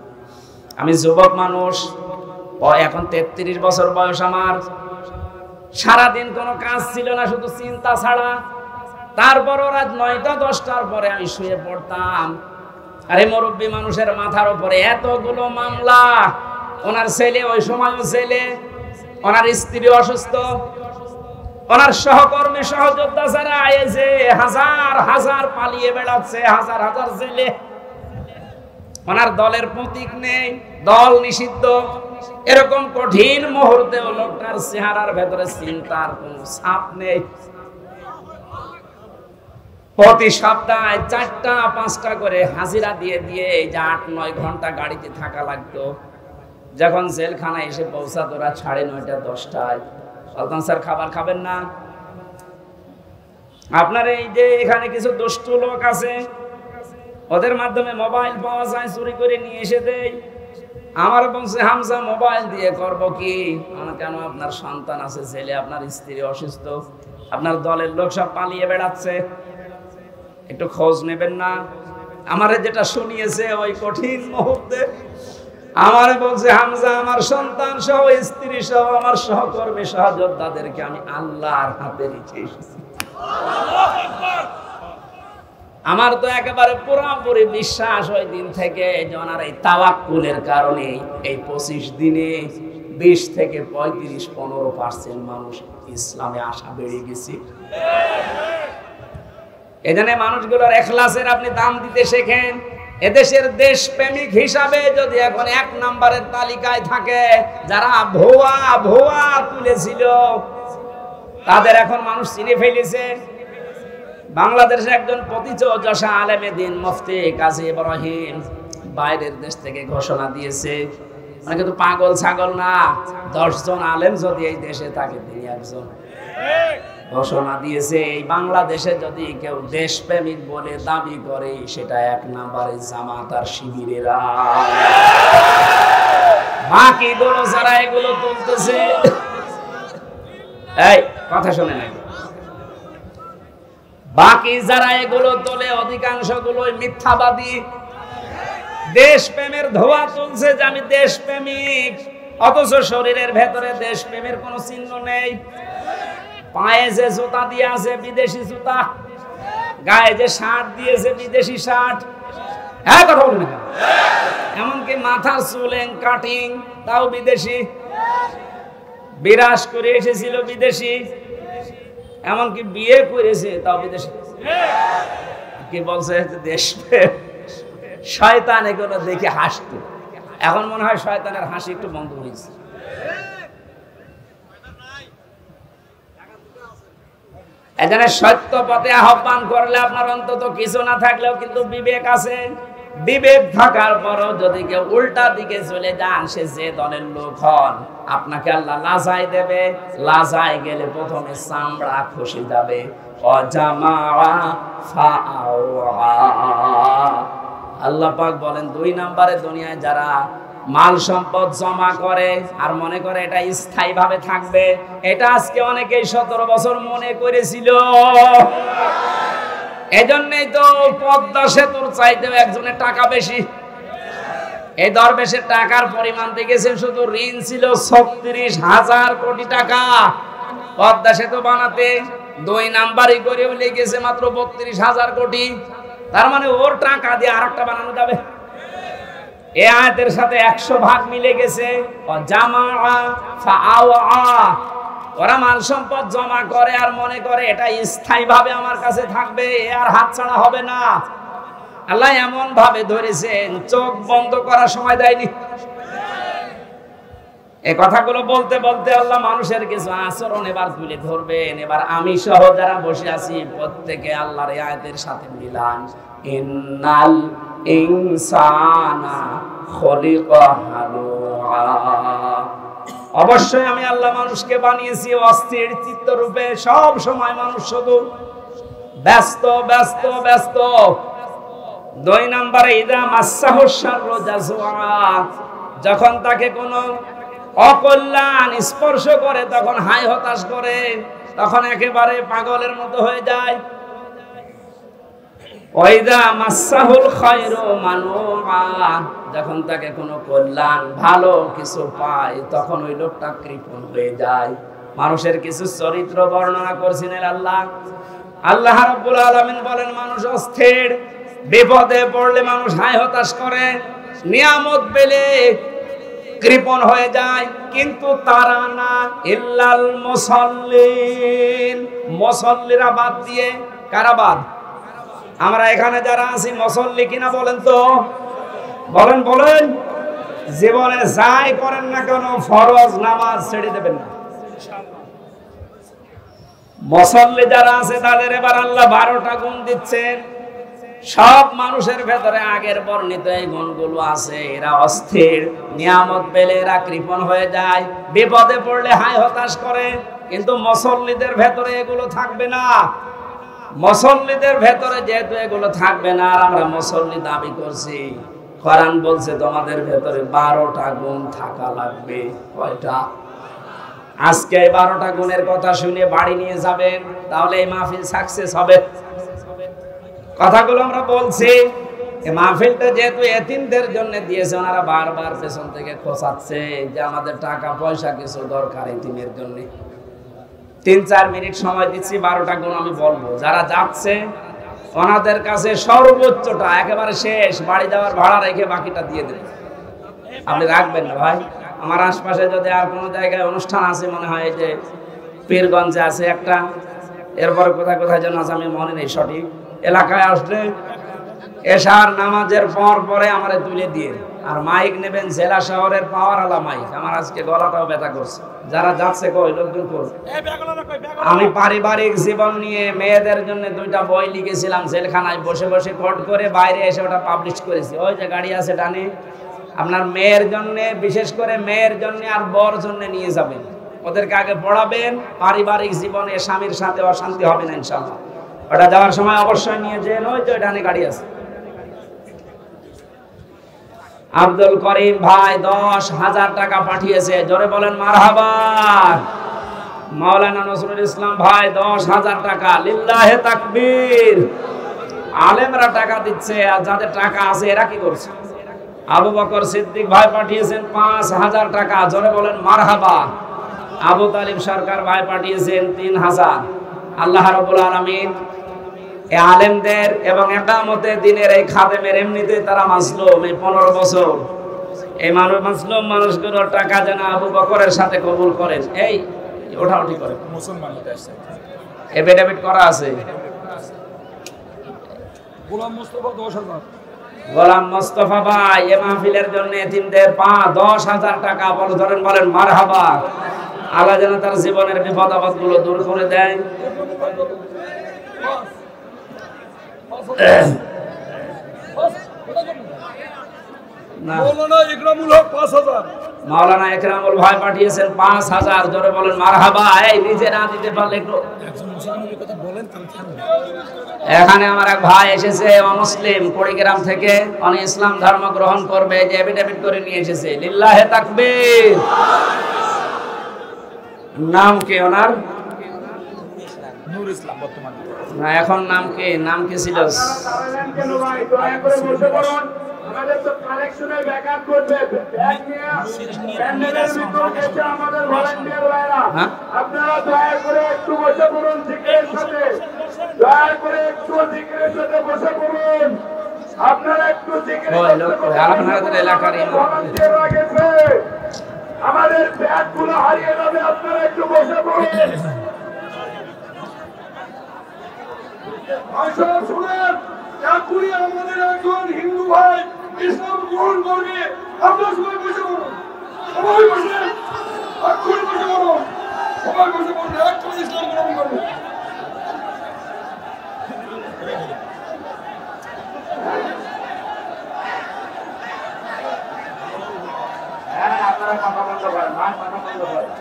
আমি যুবক মানুষ, এখন 33 বছর বয়স আমার। সারাদিন কোনো কাজ ছিল না, শুধু চিন্তা ছাড়া। তারপর রাত 9টা 10টার পরে আমি শুয়ে পড়তাম। আরে মুরব্বী মানুষের মাথার উপরে এতগুলো মামলা। ওনার ছেলে ওই সময়ও ছেলে, ওনার স্ত্রী অসুস্থ, ওনার সহকর্মী সহযোদ্ধা যারা আয়েছে হাজার হাজার পালিয়ে বেড়াচ্ছে, হাজার হাজার ছেলে। ওনার দলের প্রতীক নেই, দল নিষিদ্ধ। এরকম কঠিন মুহূর্তে লোকটার চেহারার ভেতরে চিন্তার কোন ছাপ নেই। প্রতি সপ্তাহে 4টা 5টা করে হাজিরা দিয়ে দিয়ে এই যে 8-9 ঘন্টা গাড়িতে থাকা লাগতো। যখন জেলখানায় এসে পৌঁছাতো রাত 9:30 10টায়, বলতাম স্যার খাবার খাবেন না? আপনার এই যে এখানে কিছু দুষ্টু লোক আছে, ওদের মাধ্যমে মোবাইল পাওয়া যায়, চুরি করে নিয়ে এসে দেয়। আমার বলছে, হামজা মোবাইল দিয়ে করব কি? কেন? আপনার সন্তান আছে, ছেলে, আপনার স্ত্রী অসুস্থ, আপনার দলের লোক সব পালিয়ে বেড়াচ্ছে, একটু খোঁজ নেবেন না? আমারে যেটা শুনিয়েছে ওই কঠিন মুহূর্তে, আমারে বলছে, হামজা আমার সন্তান সহ, স্ত্রী সহ, আমার সহকর্মী সহযোদ্ধাদেরকে আমি আল্লাহর হাতে রেখে এসেছি। আমার তো একেবারে পুরোপুরি বিশ্বাস ওই দিন থেকে যে ওনার এই তাওয়াক্কুলের কারণে এই 25 দিনে 20 থেকে 35-15% মানুষ ইসলামে আসা বেড়ে গেছে। এজন্য মানুষগুলোর ইখলাসের আপনি দাম দিতে শেখেন। এদেশের দেশপ্রেমিক হিসাবে যদি এখন 1 নম্বরের তালিকায় থাকে যারা ভুয়া ভুয়া তুলেছিল, তাদের এখন মানুষ চিনে ফেলেছে। বাংলাদেশের একজন প্রতিচর্যা আলেমে দিন মুফতি কাজী ইব্রাহিম বাইরের দেশ থেকে ঘোষণা দিয়েছে, মানে কিন্তু পাগল ছাগল না, 10 জন আলেম যদি এই দেশে থাকে তিনি একজন। ঘোষণা দিয়েছে এই বাংলাদেশে যদি কেউ দেশপ্রেমিক বলে দাবি করে, সেটা 1 নম্বরে জামাত আর শিবিরেরা। বাকিগুলো যারা এগুলো তুলতেছে, এই কথা শুনে নাকি, বাকি যারা এগুলো তোলে অধিকাংশ গুলোই মিথ্যাবাদী। দেশপ্রেমের ধোয়া তুলছে যে আমি দেশপ্রেমিক, অথচ শরীরের ভেতরে দেশপ্রেমের কোনো চিহ্ন নেই। পায়ে যে জুতা দিয়ে আছে বিদেশি জুতা, গায়ে যে শার্ট দিয়েছে বিদেশি শার্ট। হ্যাঁ, কথা বলুন না। এমনকি মাথার চুলেন কাটিং তাও বিদেশি, বিরাজ করে এসেছিল বিদেশি, এমনকি বিয়ে করেছে তাও বিদেশি। কি বলছে? দেশপ্রেম। শয়তান এগুলো দেখে হাসতো। এখন মনে হয় শয়তানের হাসি একটু বন্ধ হয়েছে। এজন্য সত্য পথে আহ্বান করলে আপনার অন্তত কিছু না থাকলেও কিন্তু বিবেক আছে। বিবেক থাকার পরও যদি কেউ উল্টা দিকে চলে যান, সে যে দলের লোক হন, আপনাকে আল্লাহ লাজাই দেবে। লাজাই গেলে প্রথমে চামড়া খসে যাবে। আল্লাহ পাক বলেন 2 নম্বরে দুনিয়ায় যারা মাল সম্পদ জমা করে আর মনে করে এটা স্থায়ী ভাবে থাকবে, এটা আজকে অনেকেই 17 বছর মনে করেছিল। এজন্যই তো পদ্মা সেতুর চাইতেও একজনের টাকা বেশি। এই দরবেশের টাকার পরিমাণ দেখেছেন, শুধু ঋণ ছিল 36,000 কোটি টাকা পদ্মা সেতু বানাতে। 2 নাম্বারই করে লিখেছে মাত্র 32,000 কোটি। তার মানে ওর টাকা দিয়ে আরেকটা বানানো যাবে। এই আয়াতের সাথে 100 ভাগ মিলে গেছে। ওরা মাল সম্পদ জমা করে আর মনে করে এটা স্থায়ী ভাবে আমার কাছে থাকবে, আর হাত ছাড়া হবে না। আল্লাহ এমন ভাবে ধরেছেন, চোখ বন্ধ করার সময় দেয়নি। এই কথাগুলো বলতে বলতে আল্লাহ মানুষের কিছু আচরণ এবার তুলে ধরবেন। এবার আমি সহ যারা বসে আছি প্রত্যেকে আল্লাহর এই আয়াতের সাথে মিলান। ইন্নাল ইনসানা খুলিকা হালুআ। অবশ্যই আমি আল্লাহ মানুষকে বানিয়েছি অস্থির চিত্ত রূপে। সব সময় মানুষ শুধু ব্যস্ত ব্যস্ত ব্যস্ত। 2 নম্বরে ইদা মাসসাহু শাররু জাযুআ। যখন তাকে কোনো অকল্যাণ স্পর্শ করে তখন হায় হতাশ করে, তখন একেবারে পাগলের মতো হয়ে যায়। ওয়াইদা মাসসাহুল খায়রু মানুআ। যখন তাকে কোনো কল্যাণ ভালো কিছু পায় তখন ওই লোকটা কৃপণ হয়ে যায়। মানুষের কিছু চরিত্র বর্ণনা করছিলেন আল্লাহ। আল্লাহ রাব্বুল আলামিন বলেন, মানুষ অস্থির, বিপদে পড়লে মানুষ হায় হতাশ করে, নিয়ামত পেলে কৃপণ হয়ে যায়। কিন্তু তারা না, ইল্লাল মুসাল্লিন। মুসাল্লিরা বাদ দিয়ে কারা বাদ? আমরা এখানে যারা আছি মুসল্লি কিনা বলেন তো? বলেন বলেন। জীবনে যাই করেন না কেন ফরজ নামাজ ছেড়ে দেবেন না। মুসল্লি যারা আছে তাদের এবার আল্লাহ 12টা গুণ দিচ্ছেন। সব মানুষের ভেতরে আগের বর্ণিত এই গুণগুলো আছে। এরা অস্থির, নিয়ামত পেলে এরা কৃপণ হয়ে যায়, বিপদে পড়লে হায় হতাশ করে। কিন্তু মুসল্লিদের ভেতরে এগুলো থাকবে না। মুসল্লিদের ভেতরে যেহেতু এগুলো থাকবে না, আর আমরা মুসল্লি দাবি করছি, কোরআন বলছে তোমাদের ভেতরে 12টা গুণ থাকা লাগবে। কয়টা? আজকে এই 12টা গুণের কথা শুনে বাড়ি নিয়ে যাবেন, তাহলে এই মাহফিল সাকসেস হবে। কথাগুলো আমরা বলছি। এই মাহফিলটা যেহেতু এতিমদের জন্য দিয়েছে, ওনারা বারবার পেছন থেকে খোঁচাচ্ছে যে আমাদের টাকা পয়সা কিছু দরকার এতিমের জন্য। 3-4 মিনিট সময় দিচ্ছি, 12টা গুণ আমি বলবো। যারা যাচ্ছে ওনাদের কাছে সর্বোচ্চটা একেবারে শেষ, বাড়ি যাওয়ার ভাড়া রেখে বাকিটা দিয়ে দেবেন। আপনি রাখবেন না ভাই। আমার আশপাশে যদি আর কোনো জায়গায় অনুষ্ঠান আছে, মনে হয় যে পীরগঞ্জে আছে একটা, এরপরে কোথায় কোথায় যেন আছে আমি মনে নেই সঠিক, এলাকায় আসলে এশার নামাজের পর পরে আমারে তুলে দিয়ে আর মাইক নেবেন জেলা শহরের পাওয়ারওয়ালা মাইক। আমার আজকে গলাটাও ব্যথা করছে। যারা যাচ্ছে কই লোকজন কই। আমি পারিবারিক জীবন নিয়ে মেয়েদের জন্য 2টা বই লিখেছিলাম, জেলখানায় বসে বসে কোট করে, বাইরে এসে ওটা পাবলিশ করেছি। ওই যে গাড়ি আছে ডানে, আপনার মেয়ের জন্য, বিশেষ করে মেয়ের জন্য আর বর জন্য নিয়ে যাবেন। ওদেরকে আগে পড়াবেন, পারিবারিক জীবনে স্বামীর সাথে অশান্তি হবে না ইনশাআল্লাহ। ওটা যাওয়ার সময় অবশ্যই নিয়ে যেন। ওই যে ডানে গাড়ি আছে। আব্দুল করিম ভাই 10,000 টাকা পাঠিয়েছে, জোরে বলেন মারহাবা। মাওলানা নজরুল ইসলাম ভাই 10,000 টাকা, লিল্লাহে তাকবীর। আলেমরা টাকা দিচ্ছে, আর যাদের টাকা আছে এরা কি করছে? আবু বকর সিদ্দিক ভাই পাঠিয়েছেন 5,000 টাকা, জোরে বলেন মারহাবা। আবু তালিব সরকার ভাই পাঠিয়েছেন 3,000। আল্লাহ রাব্বুল আলামিন এই আলেমদের এবং একামতে দিনের এই খাদেমের এমনিতে তারা মাসলুম, এই 15 বছর এই মাসলুম মানুষগুলোর টাকা যেন আবু বকরের সাথে কবুল করেন। এই ওঠাউঠি করে মুসলমান হতে আসছে, এফিডেভিট করা আছে। গোলাম মুস্তাফা 10,000, গোলাম মোস্তফা ভাই এ মাহফিলের জন্য এতিমদের 10,000 টাকা বড় ধরেন, বলেন মারহাবা। আল্লাহ যেন তার জীবনের বিপদ আপদ গুলো দূর করে দেয়। মাওলানা ইকরামুল ভাই পাঠিয়েছেন 5,000, জোরে বলেন মারহাবা। এই নিজে না দিতে পারলে একটু এখানে আমার এক ভাই এসেছে অমুসলিম কুড়িগ্রাম থেকে, উনি ইসলাম ধর্ম গ্রহণ করবে, যে এফিডেভিট করে নিয়ে এসেছে। লিল্লাহে তাকবীর। নাম কি ওনার? নূর ইসলাম। বর্তমানে না, এখন নাম কি? নাম কি ছিল? আমাদের তো কালেকশনের ব্যাকআপ করবে, ব্যাগ নিয়ে প্যান্ডেলের ভিতর এসে আমাদের ভলান্টিয়ার ভাইরা, আপনারা দয়া করে একটু বসে পড়ুন জিকিরের সাথে, দয়া করে একটু জিকিরের সাথে বসে পড়ুন। আপনারা একটু জিকিরের সাথে আপনাদের এলাকার ভলান্টিয়ার গেছে, আমাদের ব্যাগগুলো হারিয়ে যাবে, আপনারা একটু বসে পড়ুন। আসলে শুনেন, এখনই আমাদের একজন হিন্দু ভাই ইসলাম গ্রহণ করবে, আপনারা সবাই বসে পড়ুন, সবাই বসে, এখনই বসে পড়ুন, সবাই বসে পড়ুন, এখনই ইসলাম গ্রহণ করবে। হ্যাঁ, আপনারা কথা বন্ধ করেন, ভাই কথা বন্ধ করেন।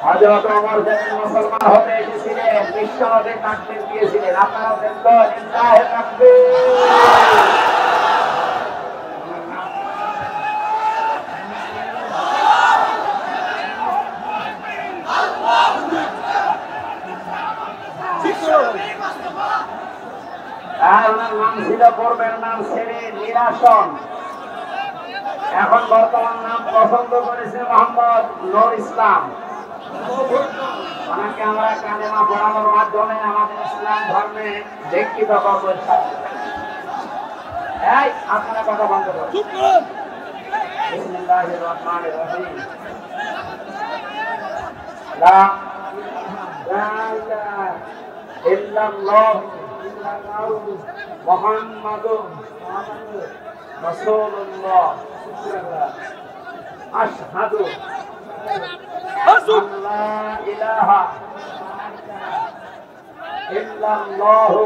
হযরত ওমর যখন মুসলমান হতে এসেছিলেন, বিশ্বনবী তাকবীর দিয়েছিলেন, আপনারা বললেন লিল্লাহি তাকবীর। আর ওনার নাম ছিল পূর্বের নাম সেলিম নিরাসন, এখন বর্তমান নাম পছন্দ করেছে মোহাম্মদ নূর ইসলাম। ওনাকে আমরা কালেমা পড়ানোর মাধ্যমে আমাদের ইসলাম ধর্মে দীক্ষিত করব। এই আপনারা কথা বন্ধ করুন। বিসমিল্লাহির রহমানির রহিম। লা ইলাহা ইল্লাল্লাহ মুহাম্মাদুর রাসূলুল্লাহ আশহাদু লা ইলাহা ইল্লাল্লাহু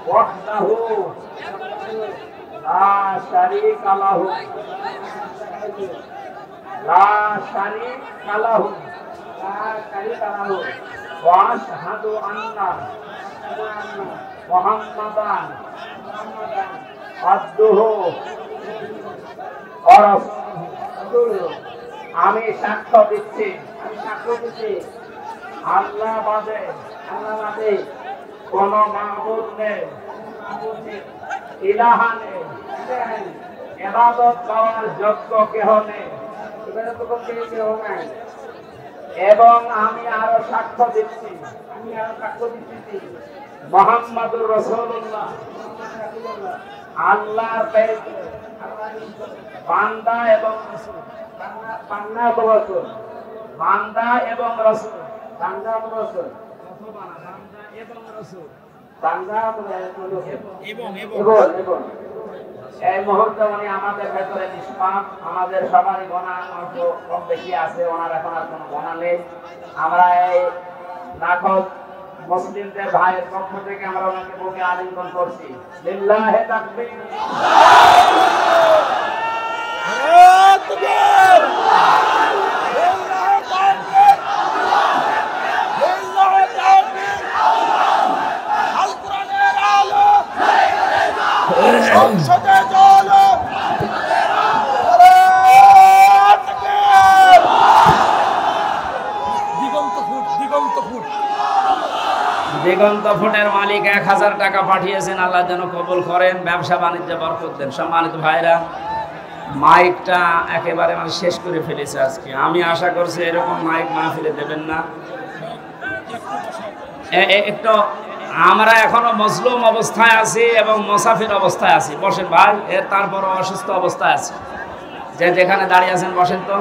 ওয়াহদাহু লা শারীকা লাহু ওয়া আশহাদু আন্না মুহাম্মাদান আবদুহু ওয়া রাসূলুহু। আমি সাক্ষ্য দিচ্ছি, আল্লাহ বাদে কোন মাবুদ নেই, ইলাহা নেই, ইবাদত করার যোগ্য কেহ নেই, এবং আমি আরো সাক্ষ্য দিচ্ছি মুহাম্মাদুর রাসূলুল্লাহ আল্লাহর বান্দা এবং রাসূল। বান্দা এবং রাসূল, এই মুহূর্তে উনি আমাদের ভেতরে নিষ্পাপ, আমাদের সবারই গোনা কম বেশি আছে, ওনার এখন আর কোনো গোনা নেই। আমরা এই নাকদ মুসলিমদের ভাইয়ের পক্ষ থেকে আমরা ওনাকে বুকে আলিঙ্গন করছি। লিল্লাহি তাকবীর। দিগন্ত ফুটের মালিক 1000 টাকা পাঠিয়েছেন, আল্লাহ যেন কবুল করেন, ব্যবসা বাণিজ্য বরকত দেন। সম্মানিত ভাইরা, মাইকটা একেবারে মানে শেষ করে ফেলেছে আজকে। আমি আশা করছি এরকম মাইক মাহফিলে দেবেন না। একটু আমরা এখনো মজলুম অবস্থায় আছি এবং মুসাফির অবস্থায় আছি। বসেন ভাই, তারপর অসুস্থ অবস্থায় আছি। যে যেখানে দাঁড়িয়ে আছেন বসেন তো।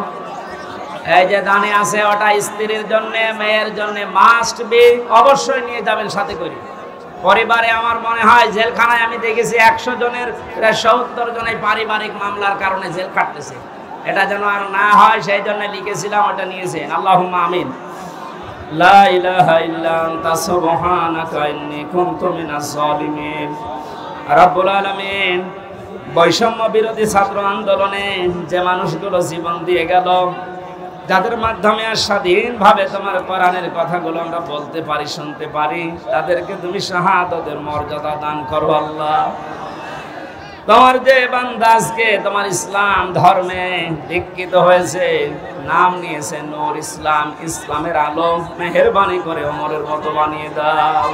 এই যে দানে আছে ওটা স্ত্রীর জন্য, মেয়ের জন্য মাস্ট বি, অবশ্যই নিয়ে যাবেন সাথে করে। পরিবারে আমার মনে হয় জেলখানায় আমি দেখেছি 100 জনের প্রায় 70 জন এই পারিবারিক মামলার কারণে জেল কাটতেছে। এটা যেন আর না হয় সেই জন্য লিখেছিলাম, ওটা নিয়েছে। আল্লাহুম্মা আমিন। লা ইলাহা ইল্লা আনতা সুবহানাকা ইন্নী কুনতু মিনাজ জালিমিন। রব্বুল আলামিন, বৈষম্য বিরোধী ছাত্র আন্দোলনে যে মানুষগুলো জীবন দিয়ে গেল, যাদের মাধ্যমে আর স্বাধীনভাবে তোমার কোরআনের কথাগুলো আমরা বলতে পারি, শুনতে পারি, তাদেরকে তুমি শাহাদাতের মর্যাদা দান করো আল্লাহ। তোমার যে বান্দা আজকে তোমার ইসলাম ধর্মে দীক্ষিত হয়েছে, নাম নিয়েছে নূর ইসলাম, ইসলামের আলো, মেহেরবানি করে ওমরের মতো বানিয়ে দাও।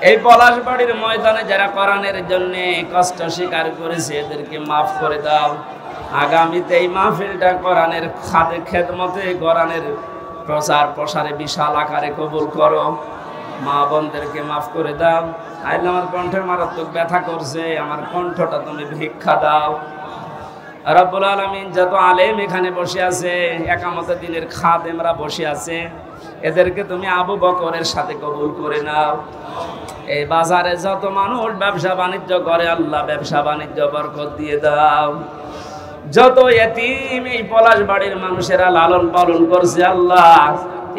এই পলাশবাড়ির ময়দানে যারা কোরআনের জন্য কষ্ট স্বীকার করেছে, এদেরকে মাফ করে দাও। আগামীতে এই মাহফিলটা কোরআনের খেদমতে, কোরআনের প্রচার প্রসারে বিশাল আকারে কবুল করো। মা বোনদেরকে মাফ করে দাও। আইলে আমার কণ্ঠে মারাত্মক ব্যথা করছে, আমার কণ্ঠটা তুমি ভিক্ষা দাও। রব্বুল আলামিন, যত আলেম এখানে বসে আছে, একামতে দিনের খাদেমরা বসে আছে, এদেরকে তুমি আবু বকরের সাথে কবুল করে নাও। এই বাজারে যত মানুষ ব্যবসা বাণিজ্য করে, আল্লাহ ব্যবসা বাণিজ্য বরকত দিয়ে দাও। যত এতিম এই পলাশবাড়ির মানুষেরা লালন পালন করছে, আল্লাহ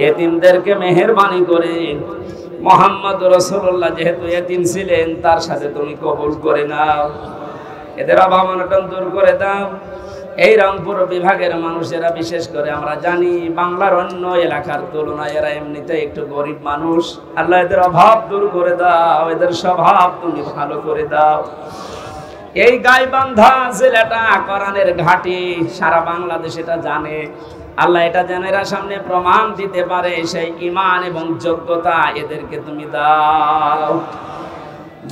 এতিমদেরকে মেহেরবানি করে, মুহাম্মদ রাসূলুল্লাহ যেহেতু এতিম ছিলেন, তার সাথে তুমি কবুল করে নাও। এদের অভাব অনটন দূর করে দাও। এই রংপুর বিভাগের মানুষেরা, বিশেষ করে আমরা জানি বাংলার অন্য এলাকার তুলনায় এরা এমনিতে একটু গরিব মানুষ, আল্লাহ এদের অভাব দূর করে দাও, এদের স্বভাব তুমি ভালো করে দাও। এই গাইবান্ধা জেলাটা কোরআনের ঘাঁটি, সারা বাংলাদেশ এটা জানে। আল্লাহ এটা যেন এরা সামনে প্রমাণ দিতে পারে, সেই ঈমান এবং যোগ্যতা এদেরকে তুমি দাও।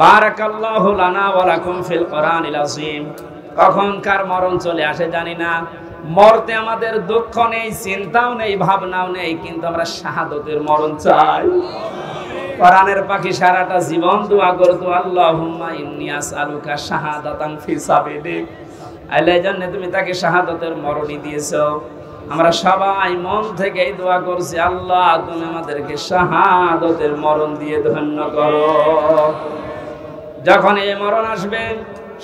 বারাকাল্লাহু লানা ওয়া লাকুম ফিল কোরআনিল আযীম। কখন কার মরণ চলে আসে জানি না। মরতে আমাদের দুঃখ নেই, চিন্তাও নেই, ভাবনাও নেই, কিন্তু আমরা শাহাদাতের মরণ চাই। কোরআনের পাখি সারাটা জীবন দোয়া করতো, আল্লাহুম্মা ইন্নী আসআলুকা শাহাদাতান ফি সাবিলিক। আল্লাহ জানে তুমি তাকে শাহাদাতের মরণই দিয়েছো। আমরা সবাই মন থেকে এই দোয়া করছি, আল্লাহ তুমি আমাদেরকে শাহাদাতের মরণ দিয়ে ধন্য করো। যখন এই মরণ আসবে,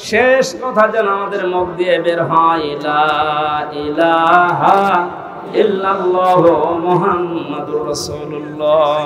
শেষ কথা যেন আমাদের মুখ দিয়ে বের হয়, লা ইলাহা ইল্লাল্লাহু মুহাম্মাদুর রাসূলুল্লাহ।